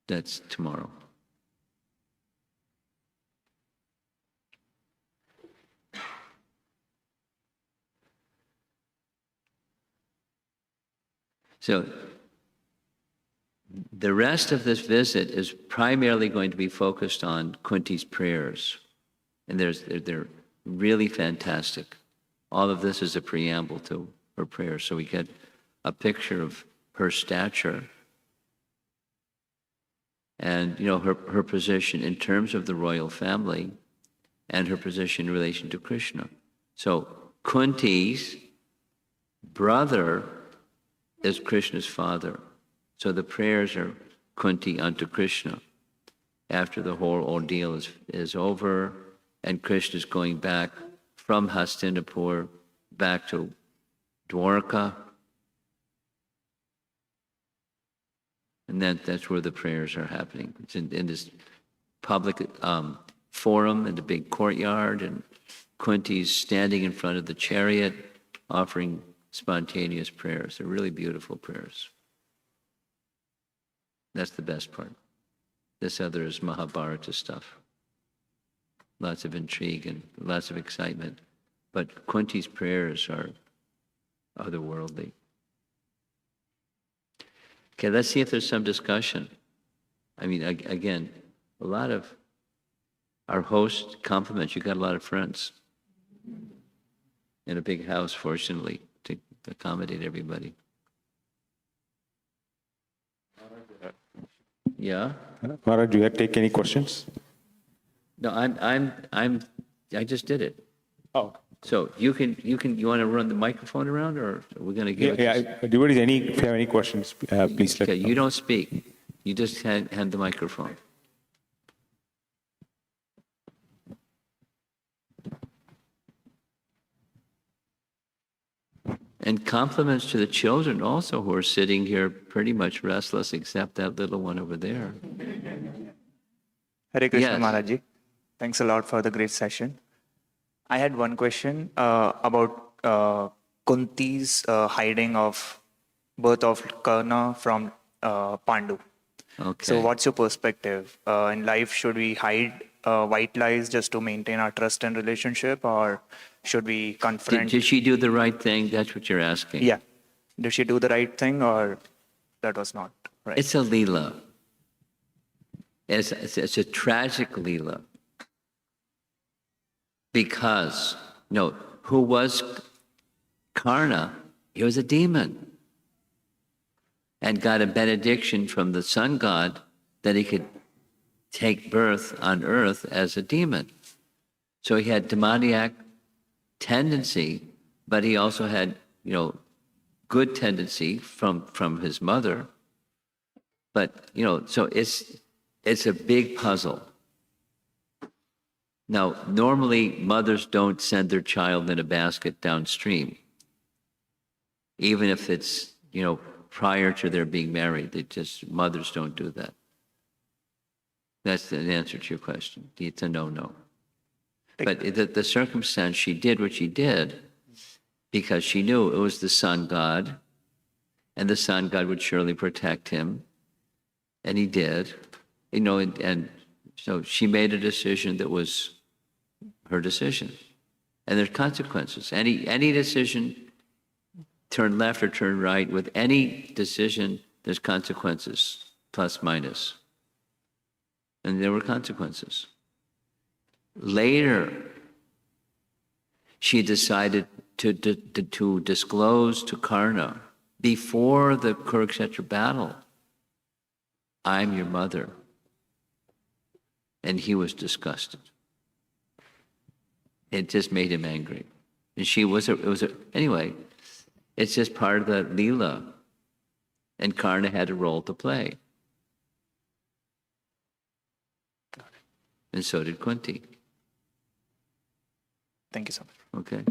Speaker 2: that's tomorrow. So the rest of this visit is primarily going to be focused on Kunti's prayers. And they're really fantastic. All of this is a preamble to her prayers. So we get a picture of her stature and, her position in terms of the royal family and her position in relation to Krishna. So Kunti's brother is Krishna's father. So the prayers are Kunti unto Krishna after the whole ordeal is over and Krishna is going back from Hastinapur back to Dwarka. And that's where the prayers are happening. It's in this public forum in the big courtyard, and Kunti's standing in front of the chariot offering spontaneous prayers. They're really beautiful prayers. That's the best part. This other is Mahabharata stuff. Lots of intrigue and lots of excitement. But Kunti's prayers are otherworldly. Okay, let's see if there's some discussion. I mean, again, a lot of our host compliments. You got a lot of friends in a big house, fortunately, to accommodate everybody. Yeah.
Speaker 3: Maharaj, do you take any questions?
Speaker 2: No, I just did it.
Speaker 3: Oh.
Speaker 2: So you want to run the microphone around, or are we going to give it?
Speaker 3: Yeah. If you have any questions, please let
Speaker 2: Okay,
Speaker 3: me know.
Speaker 2: you don't speak. You just hand the microphone. And compliments to the children also who are sitting here pretty much restless, except that little one over there.
Speaker 4: Hare Krishna,
Speaker 2: Yes.
Speaker 4: Maharaji. Thanks a lot for the great session. I had one question about Kunti's hiding of birth of Karna from Pandu.
Speaker 2: Okay.
Speaker 4: So what's your perspective? In life, should we hide white lies just to maintain our trust and relationship, or should we confront?
Speaker 2: Did she do the right thing? That's what you're asking.
Speaker 4: Yeah. Did she do the right thing, or that was not right?
Speaker 2: It's a Leela. It's a tragic Leela. Because, who was Karna? He was a demon. And got a benediction from the sun god that he could take birth on earth as a demon. So he had demoniac tendency, but he also had, good tendency from his mother. But, so it's a big puzzle. Now, normally mothers don't send their child in a basket downstream, even if it's, prior to their being married. Mothers don't do that. That's the answer to your question. It's a no-no. But the circumstance, she did what she did because she knew it was the sun god, and the sun god would surely protect him, and he did. And so she made a decision that was her decision. And there's consequences. Any decision, turn left or turn right, with any decision, there's consequences, plus, minus. And there were consequences. Later, she decided to disclose to Karna before the Kurukshetra battle, I'm your mother. And he was disgusted. It just made him angry. And anyway, it's just part of the Leela. And Karna had a role to play. And so did Kunti.
Speaker 4: Thank you so much.
Speaker 2: Okay.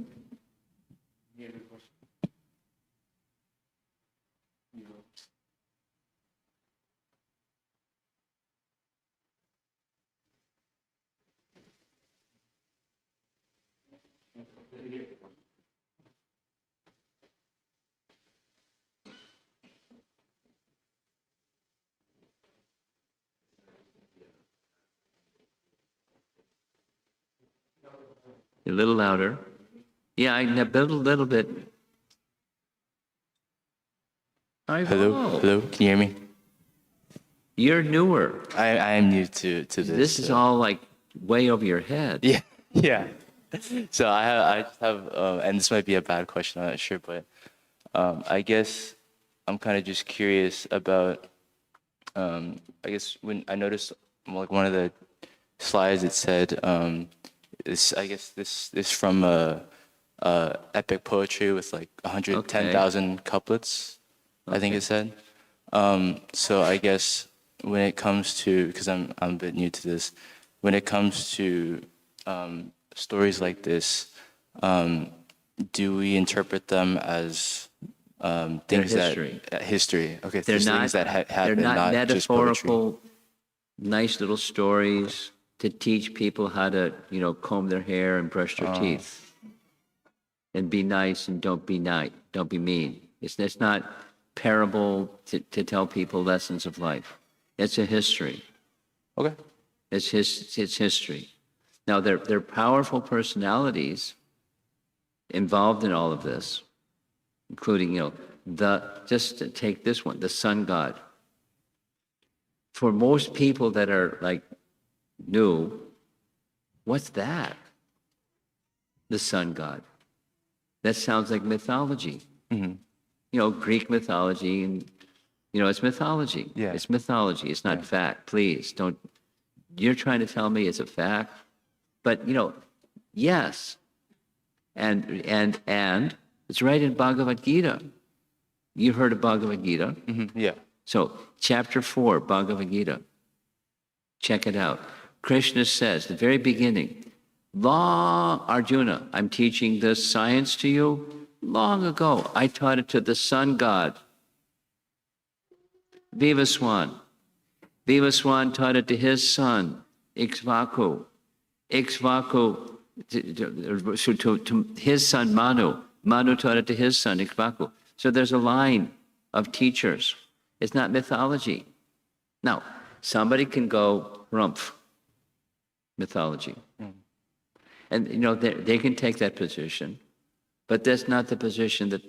Speaker 2: A little louder. Yeah, I built a little bit.
Speaker 5: Hello, hello. Can you hear me?
Speaker 2: You're newer.
Speaker 5: I am new to this.
Speaker 2: This is all like way over your head.
Speaker 5: Yeah, yeah. So I just have, and this might be a bad question. I'm not sure, but I guess I'm kind of just curious about. I guess when I noticed like one of the slides, it said, this from epic poetry with like 110,000 couplets. I think it said. So I guess when it comes to, because I'm a bit new to this, when it comes to stories like this, do we interpret them as things
Speaker 2: history.
Speaker 5: History? Okay,
Speaker 2: They're
Speaker 5: there's
Speaker 2: not,
Speaker 5: things that
Speaker 2: they're
Speaker 5: happen,
Speaker 2: not
Speaker 5: not just poetry.
Speaker 2: metaphorical, nice little stories to teach people how to, comb their hair and brush their teeth. And be nice and don't be mean. It's not parable to tell people lessons of life. It's a history.
Speaker 5: Okay.
Speaker 2: It's history. Now, there are powerful personalities involved in all of this, including, just to take this one, the sun god. For most people that are like new, what's that? The sun god. That sounds like mythology.
Speaker 5: Mm-hmm.
Speaker 2: Greek mythology, and it's mythology.
Speaker 5: Yeah.
Speaker 2: It's mythology. It's not fact. Please don't. You're trying to tell me it's a fact, but yes, and it's right in Bhagavad Gita. You heard of Bhagavad Gita?
Speaker 5: Mm-hmm. Yeah.
Speaker 2: So chapter 4, Bhagavad Gita. Check it out. Krishna says, the very beginning, long, Arjuna, I'm teaching this science to you. Long ago, I taught it to the sun god, Vivaswan. Vivaswan taught it to his son, Ikshvaku. Ikshvaku, to his son, Manu. Manu taught it to his son, Ikshvaku. So there's a line of teachers. It's not mythology. Now, somebody can go, rumph, mythology. And, they can take that position. But that's not the position that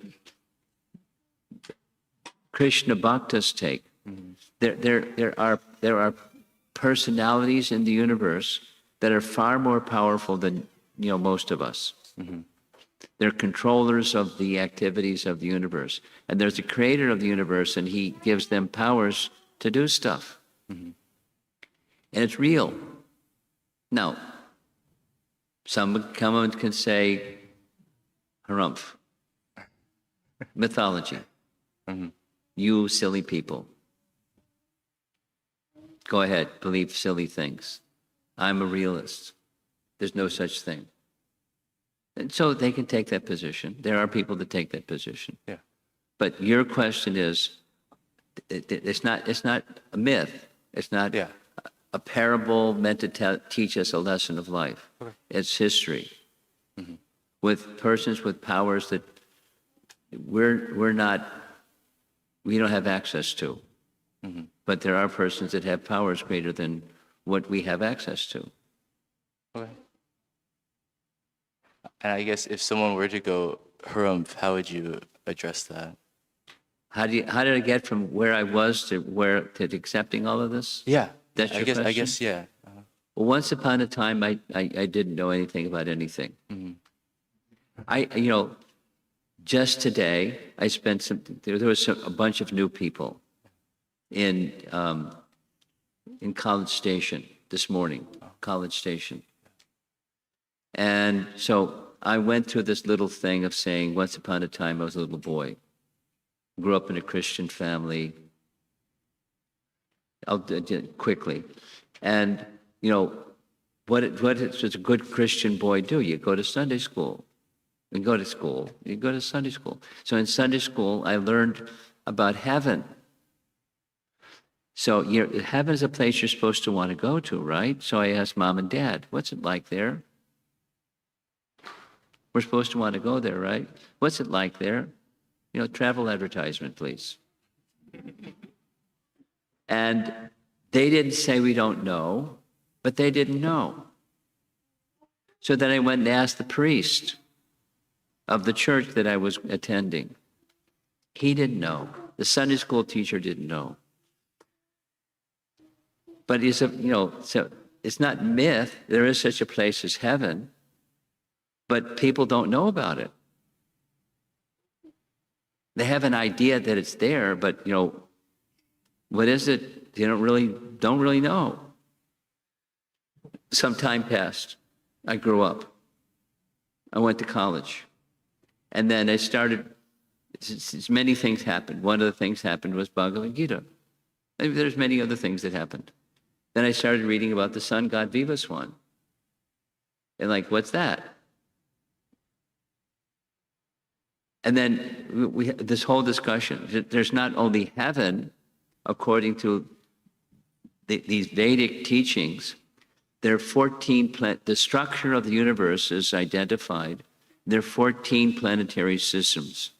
Speaker 2: Krishna Bhaktas take. There are personalities in the universe that are far more powerful than most of us. They're controllers of the activities of the universe, and there's a creator of the universe, and he gives them powers to do stuff, and it's real. Now, someone can say, harumph, mythology. You silly people. Go ahead, believe silly things. I'm a realist. There's no such thing. And so they can take that position. There are people that take that position.
Speaker 5: Yeah.
Speaker 2: But your question is, it's not a myth. It's not a parable meant to teach us a lesson of life.
Speaker 5: Okay.
Speaker 2: It's history. With persons with powers that we don't have access to. But there are persons that have powers greater than what we have access to.
Speaker 5: Okay. And I guess if someone were to go harumph, how would you address that?
Speaker 2: How did I get from where I was to accepting all of this?
Speaker 5: Yeah.
Speaker 2: That's your
Speaker 5: I
Speaker 2: question?
Speaker 5: guess, yeah.
Speaker 2: Well, once upon a time, I didn't know anything about anything. Just today, I spent there was a bunch of new people in College Station this morning, College Station. And so I went through this little thing of saying, once upon a time, I was a little boy, grew up in a Christian family. I'll do it quickly. And, you know, what does a good Christian boy do? You go to Sunday school. You go to school. You go to Sunday school. So in Sunday school, I learned about heaven. So heaven is a place you're supposed to want to go to, right? So I asked Mom and Dad, what's it like there? We're supposed to want to go there, right? What's it like there? You know, travel advertisement, please. And they didn't say we don't know, but they didn't know. So then I went and asked the priest of the church that I was attending. He didn't know. The Sunday school teacher didn't know. But so it's not myth. There is such a place as heaven, but people don't know about it. They have an idea that it's there, but what is it? They don't really know. Some time passed. I grew up. I went to college. And then I started, many things happened. One of the things happened was Bhagavad Gita. And there's many other things that happened. Then I started reading about the sun god Vivaswan. And what's that? And then we this whole discussion, there's not only heaven, according to these Vedic teachings, there are 14, the structure of the universe is identified. There are 14 planetary systems.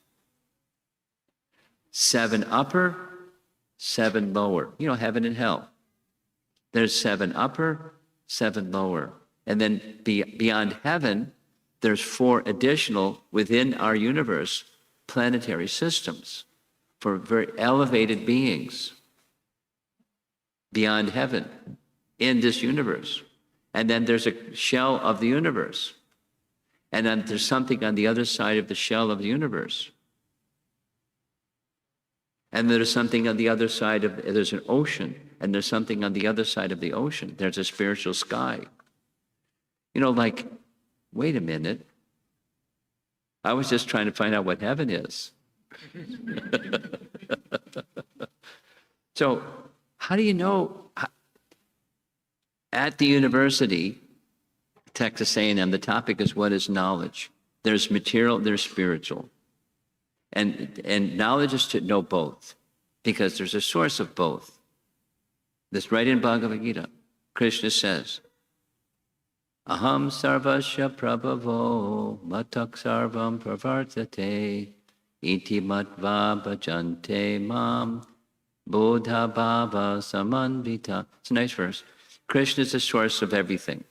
Speaker 2: 7 upper, 7 lower. Heaven and hell. There's 7 upper, 7 lower. And then beyond heaven, there's 4 additional within our universe planetary systems for very elevated beings beyond heaven in this universe. And then there's a shell of the universe. And then there's something on the other side of the shell of the universe. And there's something on the other side there's an ocean, and there's something on the other side of the ocean. There's a spiritual sky. Wait a minute. I was just trying to find out what heaven is. So, how do you know? At the university, Texas A&M, the topic is what is knowledge? There's material, there's spiritual. And knowledge is to know both, because there's a source of both. That's right in Bhagavad Gita. Krishna says, Aham sarvasya prabhavo matak sarvam pravartate iti matva bhajante mam bodha bhava samanvita. It's a nice verse. Krishna is the source of everything,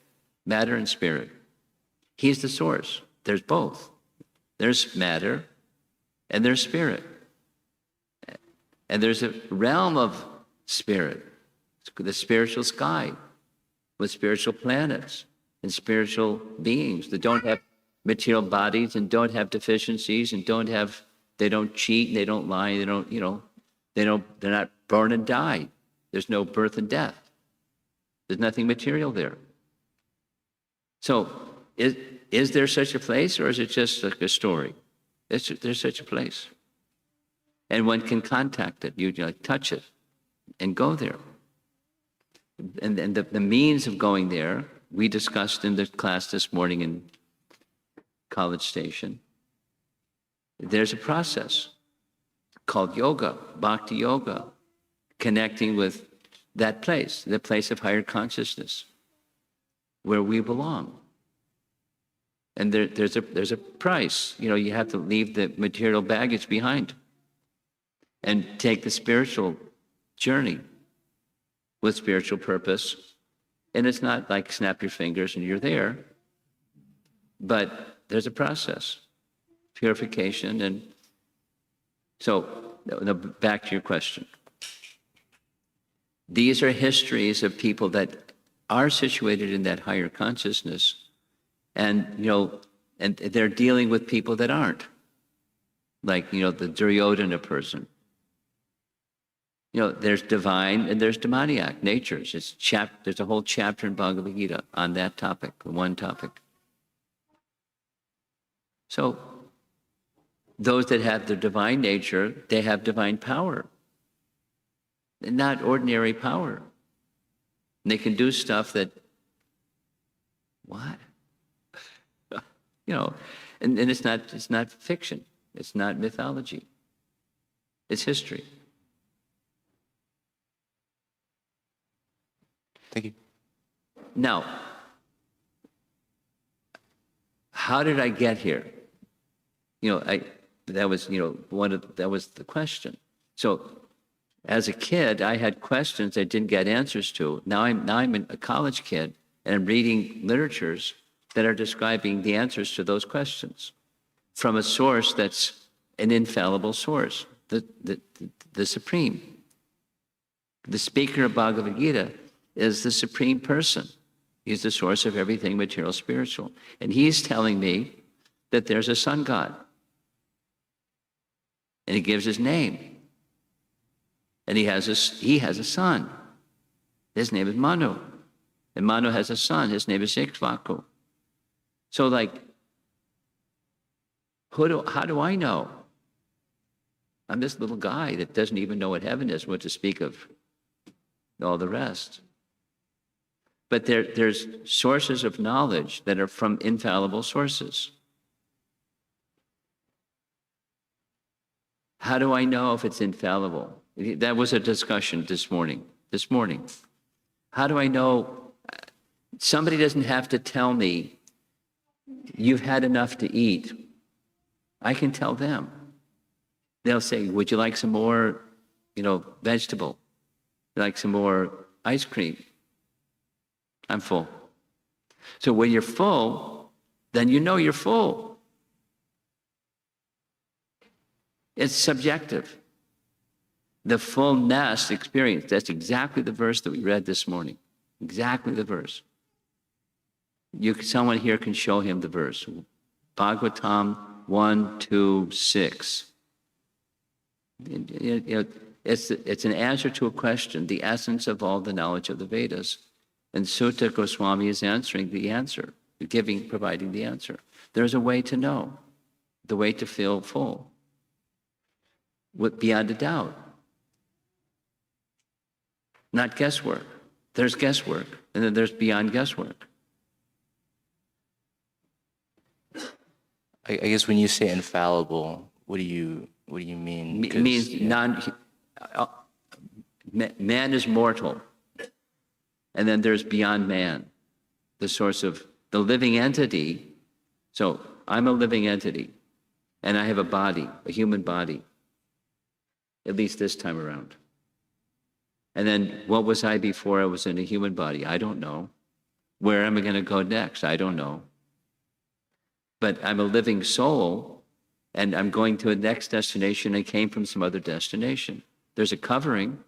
Speaker 2: matter and spirit. He's the source. There's both. There's matter and there's spirit. And there's a realm of spirit, the spiritual sky with spiritual planets and spiritual beings that don't have material bodies and don't have deficiencies and they don't cheat, they don't lie, they're not born and die. There's no birth and death. There's nothing material there. So is there such a place, or is it just like a story? There's such a place. And one can contact it. You touch it and go there. And the means of going there, we discussed in the class this morning in College Station. There's a process called yoga, bhakti yoga, connecting with that place, the place of higher consciousness, where we belong. And there's a price. You have to leave the material baggage behind and take the spiritual journey with spiritual purpose. And it's not like snap your fingers and you're there, but there's a process, purification. And so now back to your question. These are histories of people that are situated in that higher consciousness, and and they're dealing with people that aren't. like, the Duryodhana person. There's divine and there's demoniac natures. There's a whole chapter in Bhagavad Gita on that topic, one topic. So those that have the divine nature, they have divine power. Not ordinary power. And they can do stuff that, what? And it's not fiction. It's not mythology. It's history.
Speaker 5: Thank you.
Speaker 2: Now, how did I get here? That was the question. So, as a kid, I had questions I didn't get answers to. Now I'm a college kid, and I'm reading literatures that are describing the answers to those questions from a source that's an infallible source, the Supreme. The speaker of Bhagavad Gita is the Supreme Person. He's the source of everything material, spiritual. And he's telling me that there's a sun god. And he gives his name. And he has a son. His name is Manu. And Manu has a son. His name is Ikshvaku. So how do I know? I'm this little guy that doesn't even know what heaven is, what to speak of all the rest. But there's sources of knowledge that are from infallible sources. How do I know if it's infallible? That was a discussion this morning. How do I know? Somebody doesn't have to tell me, you've had enough to eat. I can tell them. They'll say, would you like some more, vegetable? Would you like some more ice cream? I'm full. So when you're full, then you know you're full. It's subjective. The fullness experience, that's exactly the verse that we read this morning. Exactly the verse. Someone here can show him the verse. Bhagavatam 1:2-6. It's an answer to a question, the essence of all the knowledge of the Vedas. And Sutta Goswami is answering the answer, providing the answer. There's a way to know, the way to feel full, beyond a doubt. Not guesswork. There's guesswork, and then there's beyond guesswork.
Speaker 5: I guess when you say infallible, what do you mean?
Speaker 2: It means man is mortal. And then there's beyond man, the source of the living entity. So I'm a living entity, and I have a body, a human body, at least this time around. And then what was I before I was in a human body? I don't know. Where am I going to go next? I don't know. But I'm a living soul, and I'm going to a next destination. I came from some other destination. There's a covering,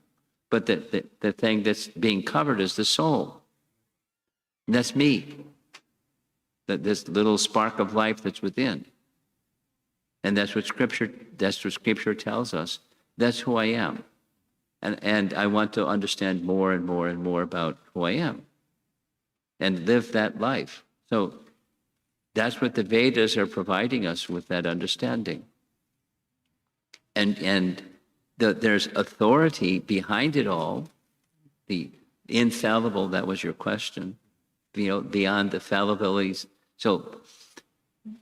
Speaker 2: but the thing that's being covered is the soul. And that's me. This little spark of life that's within. And that's what Scripture tells us. That's who I am. And I want to understand more and more and more about who I am and live that life. So that's what the Vedas are providing us with, that understanding. And there's authority behind it all, the infallible, that was your question, beyond the fallibilities. So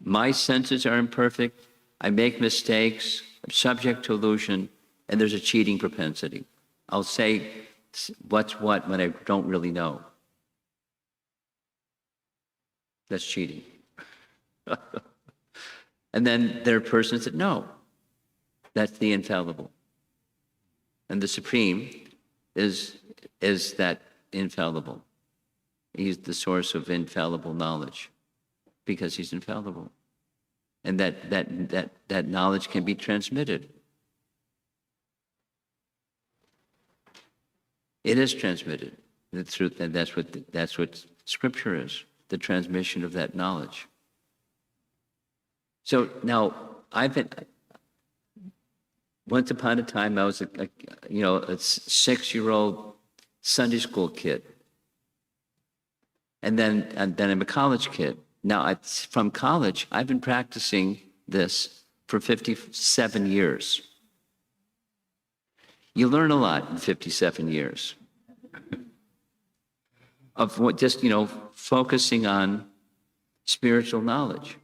Speaker 2: my senses are imperfect, I make mistakes, I'm subject to illusion, and there's a cheating propensity. I'll say what's what when I don't really know. That's cheating. And then there are persons that know. That's the infallible. And the Supreme is that infallible. He's the source of infallible knowledge because he's infallible. And that knowledge can be transmitted. It is transmitted. The truth, and that's what Scripture is, the transmission of that knowledge. So now once upon a time, I was a 6-year-old Sunday school kid. And then I'm a college kid. Now, from college, I've been practicing this for 57 years. You learn a lot in 57 years of what just, focusing on spiritual knowledge.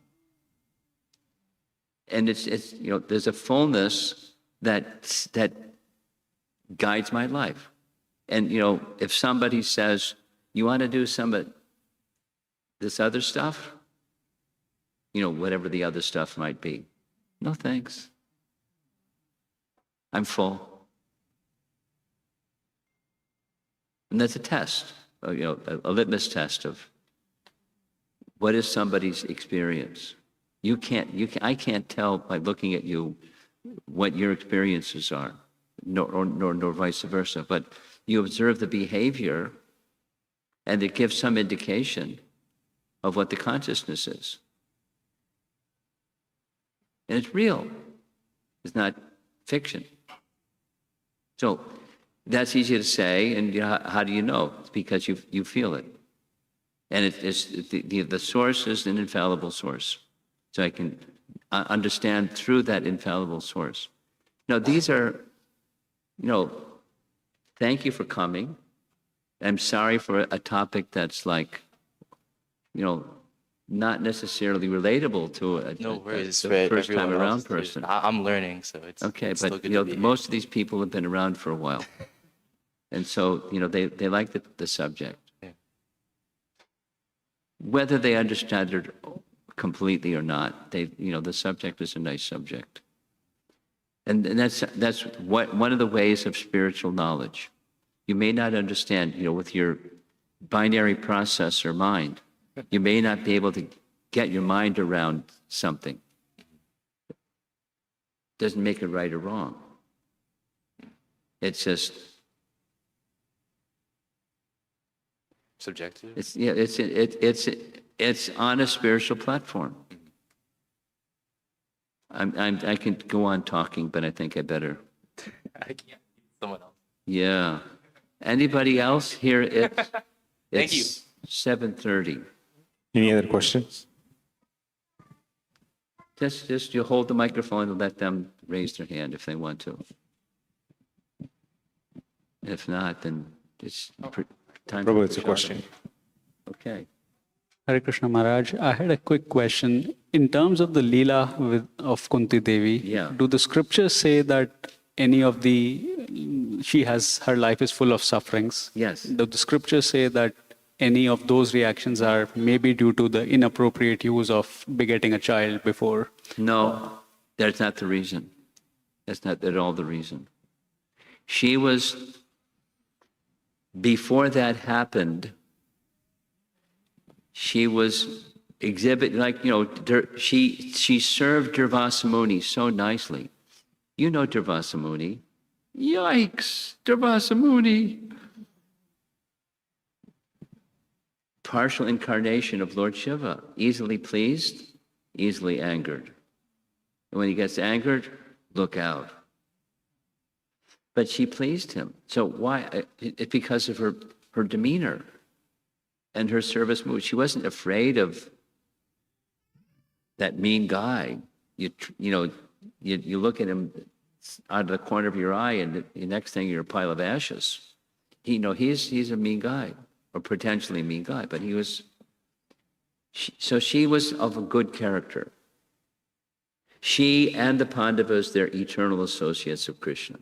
Speaker 2: And it's there's a fullness that guides my life. And, if somebody says, you want to do this other stuff, whatever the other stuff might be, no thanks. I'm full. And that's a test, a litmus test of what is somebody's experience. I can't tell by looking at you what your experiences are, nor vice versa. But you observe the behavior, and it gives some indication of what the consciousness is. And it's real. It's not fiction. So that's easy to say, and how do you know? It's because you feel it. And the source is an infallible source. So I can understand through that infallible source. Now, these are, thank you for coming. I'm sorry for a topic that's like, not necessarily relatable to
Speaker 5: No worries,
Speaker 2: the
Speaker 5: for
Speaker 2: first time
Speaker 5: everyone
Speaker 2: around
Speaker 5: else.
Speaker 2: person.
Speaker 5: I'm learning, so it's
Speaker 2: Okay,
Speaker 5: it's still
Speaker 2: but
Speaker 5: good to be here.
Speaker 2: most of these people have been around for a while. And so, they like the subject.
Speaker 5: Yeah.
Speaker 2: Whether they understand it completely or not, the subject is a nice subject. And that's one of the ways of spiritual knowledge. You may not understand, with your binary processor mind, you may not be able to get your mind around something. Doesn't make it right or wrong. It's just
Speaker 5: Subjective.
Speaker 2: It's on a spiritual platform. I can go on talking, but I think I better.
Speaker 5: I can't. Someone else.
Speaker 2: Yeah. Anybody else here?
Speaker 5: Thank you.
Speaker 2: It's 7:30.
Speaker 3: Any other questions?
Speaker 2: Just you hold the microphone and let them raise their hand if they want to. If not, then it's time.
Speaker 3: Prabhu, it's a question.
Speaker 2: Okay.
Speaker 6: Hare Krishna Maharaj, I had a quick question. In terms of the Leela of Kunti Devi,
Speaker 2: Yeah.
Speaker 6: do the scriptures say that her life is full of sufferings?
Speaker 2: Yes.
Speaker 6: Do the scriptures say that any of those reactions are maybe due to the inappropriate use of begetting a child before?
Speaker 2: No, that's not the reason. That's not at all the reason. She was, before that happened, she was she served Durvasa Muni so nicely. You know Durvasa Muni. Yikes, Durvasa Muni. Partial incarnation of Lord Shiva, easily pleased, easily angered. And when he gets angered, look out. But she pleased him. So why? It's because of her demeanor and her service mood. She wasn't afraid of that mean guy. You look at him out of the corner of your eye, and the next thing you're a pile of ashes. He's a mean guy, or potentially mean guy, but he was. So she was of a good character. She and the Pandavas, they're eternal associates of Krishna.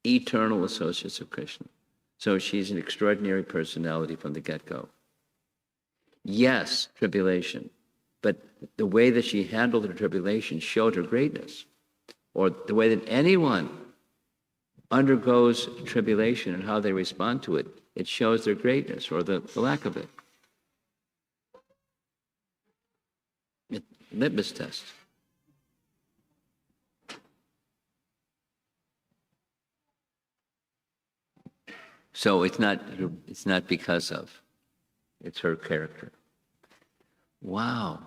Speaker 2: Eternal associates of Krishna. So she's an extraordinary personality from the get-go. Yes, tribulation, but the way that she handled her tribulation showed her greatness, or the way that anyone undergoes tribulation and how they respond to it, it shows their greatness or the lack of it. Litmus test. So it's not because of, it's her character. Wow.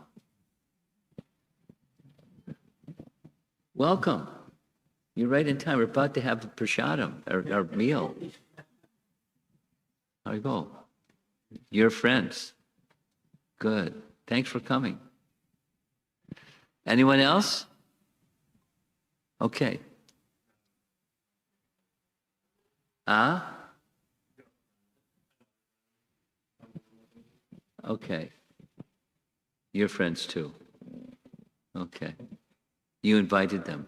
Speaker 2: Welcome. You're right in time. We're about to have a prasadam, our meal. How you go? Your friends. Good. Thanks for coming. Anyone else? Okay. Okay. Your friends too. Okay. You invited them.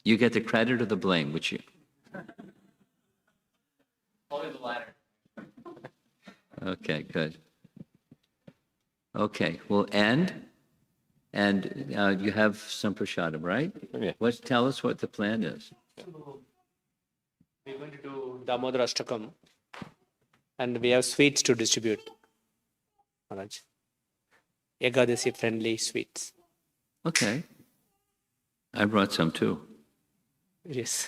Speaker 2: You get the credit or the blame, which you?
Speaker 7: Only the latter.
Speaker 2: Okay, good. Okay, we'll end. And you have some prasadam, right?
Speaker 3: Yeah.
Speaker 2: Tell us what the plan is.
Speaker 7: We're going to do Damodar Ashtakam, and we have sweets to distribute. Maharaj. Ekadasi friendly sweets.
Speaker 2: Okay. I brought some too.
Speaker 7: Yes.